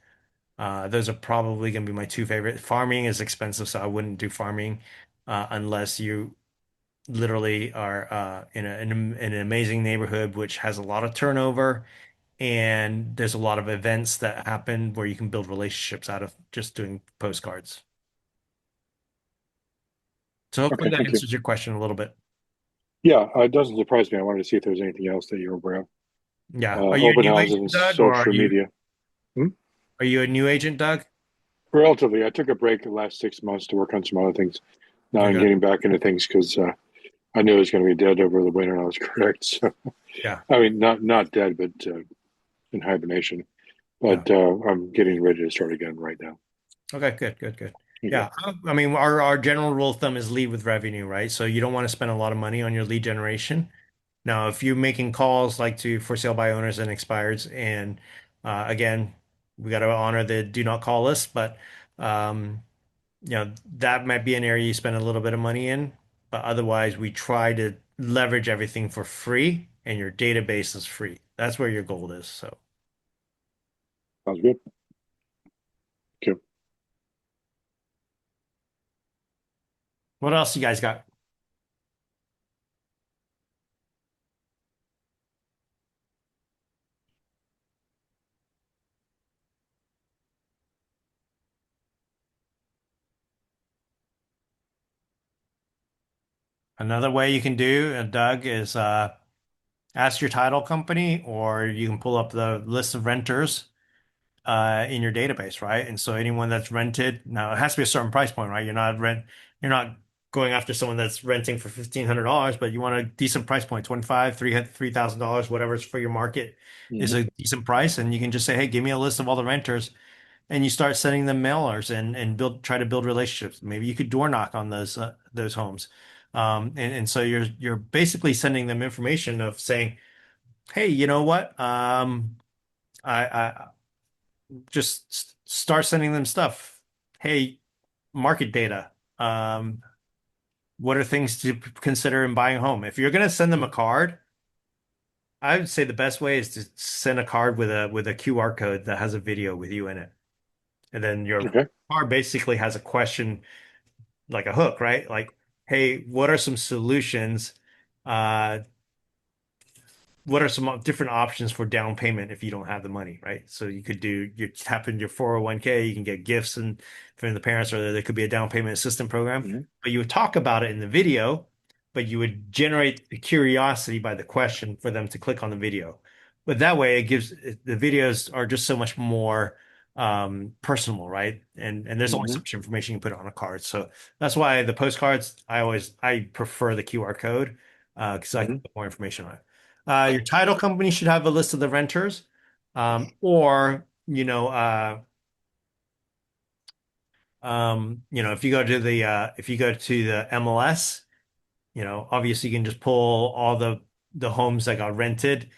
Those are probably going to be my two favorite. Farming is expensive, so I wouldn't do farming unless you literally are in an amazing neighborhood which has a lot of turnover and there's a lot of events that happen where you can build relationships out of just doing postcards. So hopefully Okay, that thank you. answers your question a little bit. Yeah, it doesn't surprise me. I wanted to see if there was anything else that you're aware of. Yeah. Are you a Open new houses and agent, Doug, or social media. Hmm? are you a new agent, Doug? Relatively, I took a break the last 6 months to work on some other things. Now I'm Okay. getting back into things because I knew it was going to be dead over the winter, and I was correct. So, Yeah. I mean, not dead, but in hibernation. Yeah. But I'm getting ready to start again right now. Okay, good, good, good. Okay. Yeah. I mean, our general rule of thumb is lead with revenue, right? So you don't want to spend a lot of money on your lead generation. Now, if you're making calls like to for sale by owners and expireds, and again, we got to honor the do not call list, but um, that might be an area you spend a little bit of money in. But otherwise, we try to leverage everything for free, and your database is free. That's where your gold is. So, Sounds good. Okay. what else you guys got? Another way you can do, Doug, is ask your title company, or you can pull up the list of renters in your database, right? And so anyone that's rented, now it has to be a certain price point, right? You're not going after someone that's renting for $1,500, but you want a decent price point, 25, $3,000, whatever's for your market is Hmm. a decent price. And you can just say, hey, give me a list of all the renters, and you start sending them mailers and try to build relationships. Maybe you could door knock on those homes. And so you're basically sending them information of saying, hey, you know what? I just start sending them stuff. Hey, market data. Um, what are things to consider in buying a home? If you're going to send them a card, I would say the best way is to send a card with a QR code that has a video with you in it. And then your Okay. card basically has a question like a hook, right? Like, hey, what are some solutions uh, what are some different options for down payment if you don't have the money, right? So you tap in your 401k, you can get gifts and from the parents, or there could be a down payment assistance program. Hmm. But you would talk about it in the video, but you would generate the curiosity by the question for them to click on the video. But that way the videos are just so much more personal, right? And there's only so Hmm. much information you can put on a card. So that's why the postcards, I prefer the QR code because I can Hmm. put more information on it. Your title company should have a list of the renters, or if you go to the MLS, obviously you can just pull all the homes that got rented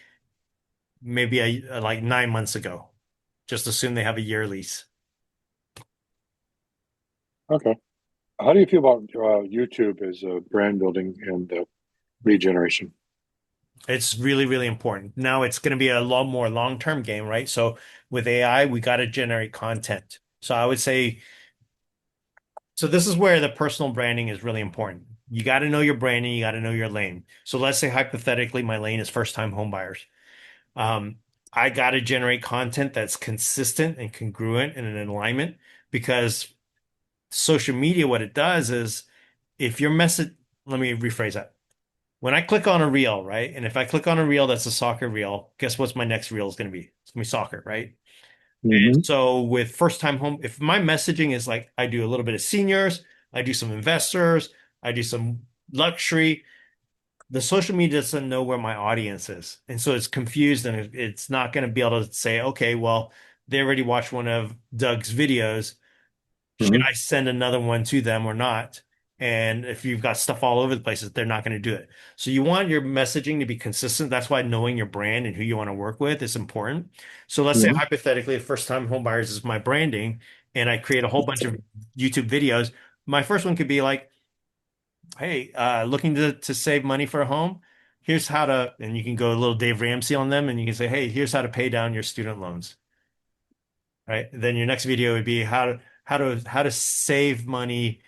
maybe like 9 months ago. Just assume they have a year lease. Okay. How do you feel about YouTube as brand building and lead generation? It's really, really important. Now it's going to be a lot more long-term game, right? So with AI, we got to generate content. So I would say So this is where the personal branding is really important. You got to know your branding, you got to know your lane. So let's say hypothetically my lane is first-time home buyers. Um, I got to generate content that's consistent and congruent and in alignment because social media, what it does is if your message, let me rephrase that. When I click on a reel, right? And if I click on a reel that's a soccer reel, guess what's my next reel is going to be? It's going to be soccer, right? Hmm. So with first time home, if my messaging is like I do a little bit of seniors, I do some investors, I do some luxury, the social media doesn't know where my audience is. And so it's confused and it's not going to be able to say, okay, well, they already watched one of Doug's videos. Should Hmm. I send another one to them or not? And if you've got stuff all over the places, they're not going to do it. So you want your messaging to be consistent. That's why knowing your brand and who you want to work with is important. So let's say Hmm. hypothetically, first time home buyers is my branding, and I create a whole bunch of YouTube videos. My first one could be like, hey, looking to save money for a home. Here's how to, and you can go a little Dave Ramsey on them, and you can say, hey, here's how to pay down your student loans, right? Then your next video would be how to save money,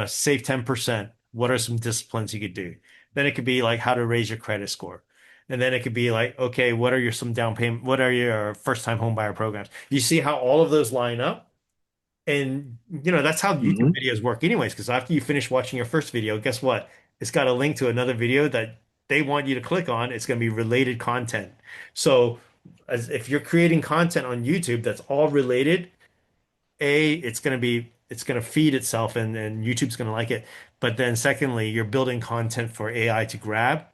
save 10%. What are some disciplines you could do? Then it could be like how to raise your credit score. And then it could be like, okay, what are your some down payment? What are your first time home buyer programs? You see how all of those line up? And that's how YouTube Hmm. videos work anyways, because after you finish watching your first video, guess what? It's got a link to another video that they want you to click on. It's going to be related content. So as if you're creating content on YouTube that's all related, it's going to feed itself and YouTube's going to like it. But then secondly, you're building content for AI to grab.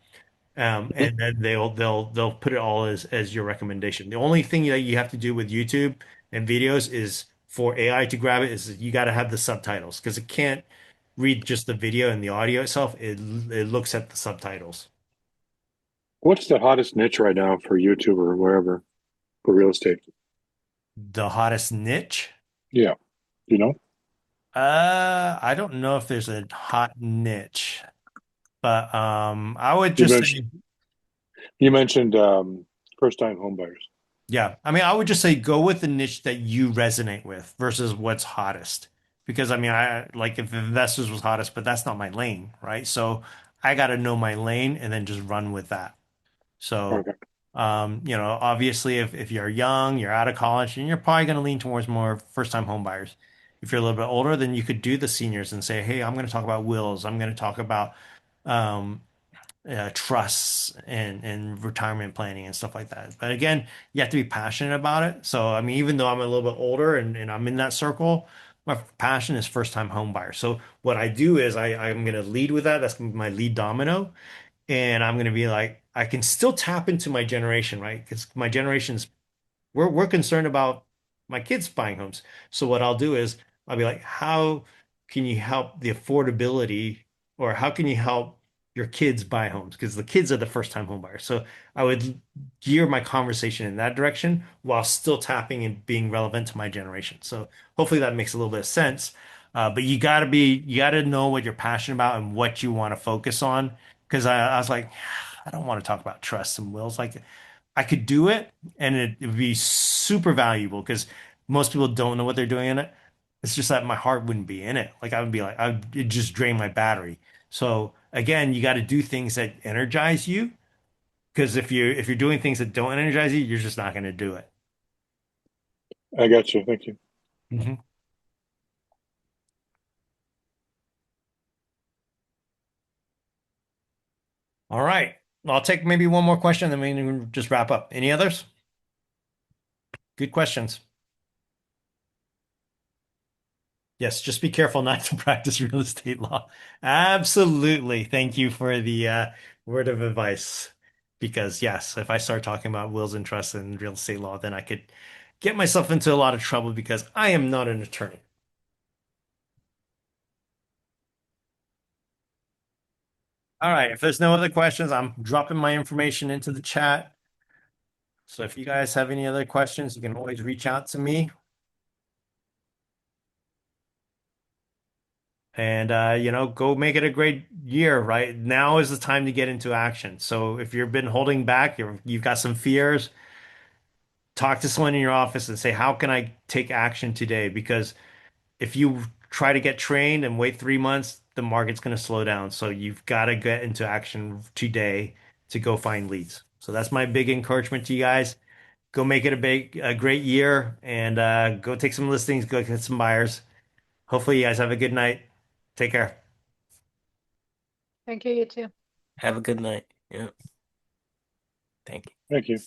And then they'll put it all as your recommendation. The only thing that you have to do with YouTube and videos is for AI to grab it is you got to have the subtitles because it can't read just the video and the audio itself. It looks at the subtitles. What's the hottest niche right now for YouTube or wherever for real estate? The hottest niche? Yeah, you know, I don't know if there's a hot niche, but I would you just mentioned say you mentioned first time home buyers. yeah. I mean, I would just say go with the niche that you resonate with versus what's hottest. Because I mean, I like if investors was hottest, but that's not my lane, right? So I got to know my lane and then just run with that. So, Okay, obviously if you're young, you're out of college, and you're probably going to lean towards more first-time home buyers. If you're a little bit older, then you could do the seniors and say, hey, I'm going to talk about wills. I'm going to talk about um, trusts and retirement planning and stuff like that. But again, you have to be passionate about it. So, I mean, even though I'm a little bit older and I'm in that circle, my passion is first time home buyer. So what I do is I'm going to lead with that. That's my lead domino. And I'm going to be like, I can still tap into my generation, right? Because my generation's we're concerned about my kids buying homes. So what I'll do is I'll be like, how can you help the affordability or how can you help your kids buy homes? Because the kids are the first time home buyers. So I would gear my conversation in that direction while still tapping and being relevant to my generation. So hopefully that makes a little bit of sense. But you got to know what you're passionate about and what you want to focus on. Because I was like, I don't want to talk about trusts and wills. Like I could do it and it would be super valuable because most people don't know what they're doing in it. It's just that my heart wouldn't be in it. Like I would be like, it'd just drain my battery. So again, you got to do things that energize you because if you're doing things that don't energize you, you're just not going to do it. I got you. Thank you. Mhm. All right. I'll take maybe one more question, then we can just wrap up. Any others? Good questions. Yes, just be careful not to practice real estate law. Absolutely. Thank you for the word of advice. Because, yes, if I start talking about wills and trusts and real estate law, then I could get myself into a lot of trouble because I am not an attorney. All right. If there's no other questions, I'm dropping my information into the chat. So if you guys have any other questions, you can always reach out to me. And go make it a great year, right? Now is the time to get into action. So if you've been holding back, you've got some fears, talk to someone in your office and say, how can I take action today? Because if you try to get trained and wait 3 months, the market's going to slow down. So you've got to get into action today to go find leads. So that's my big encouragement to you guys. Go make it a great year and go take some listings, go get some buyers. Hopefully you guys have a good night. Take care. Thank you, you too. Have a good night. Yeah. Thank you. Thank you.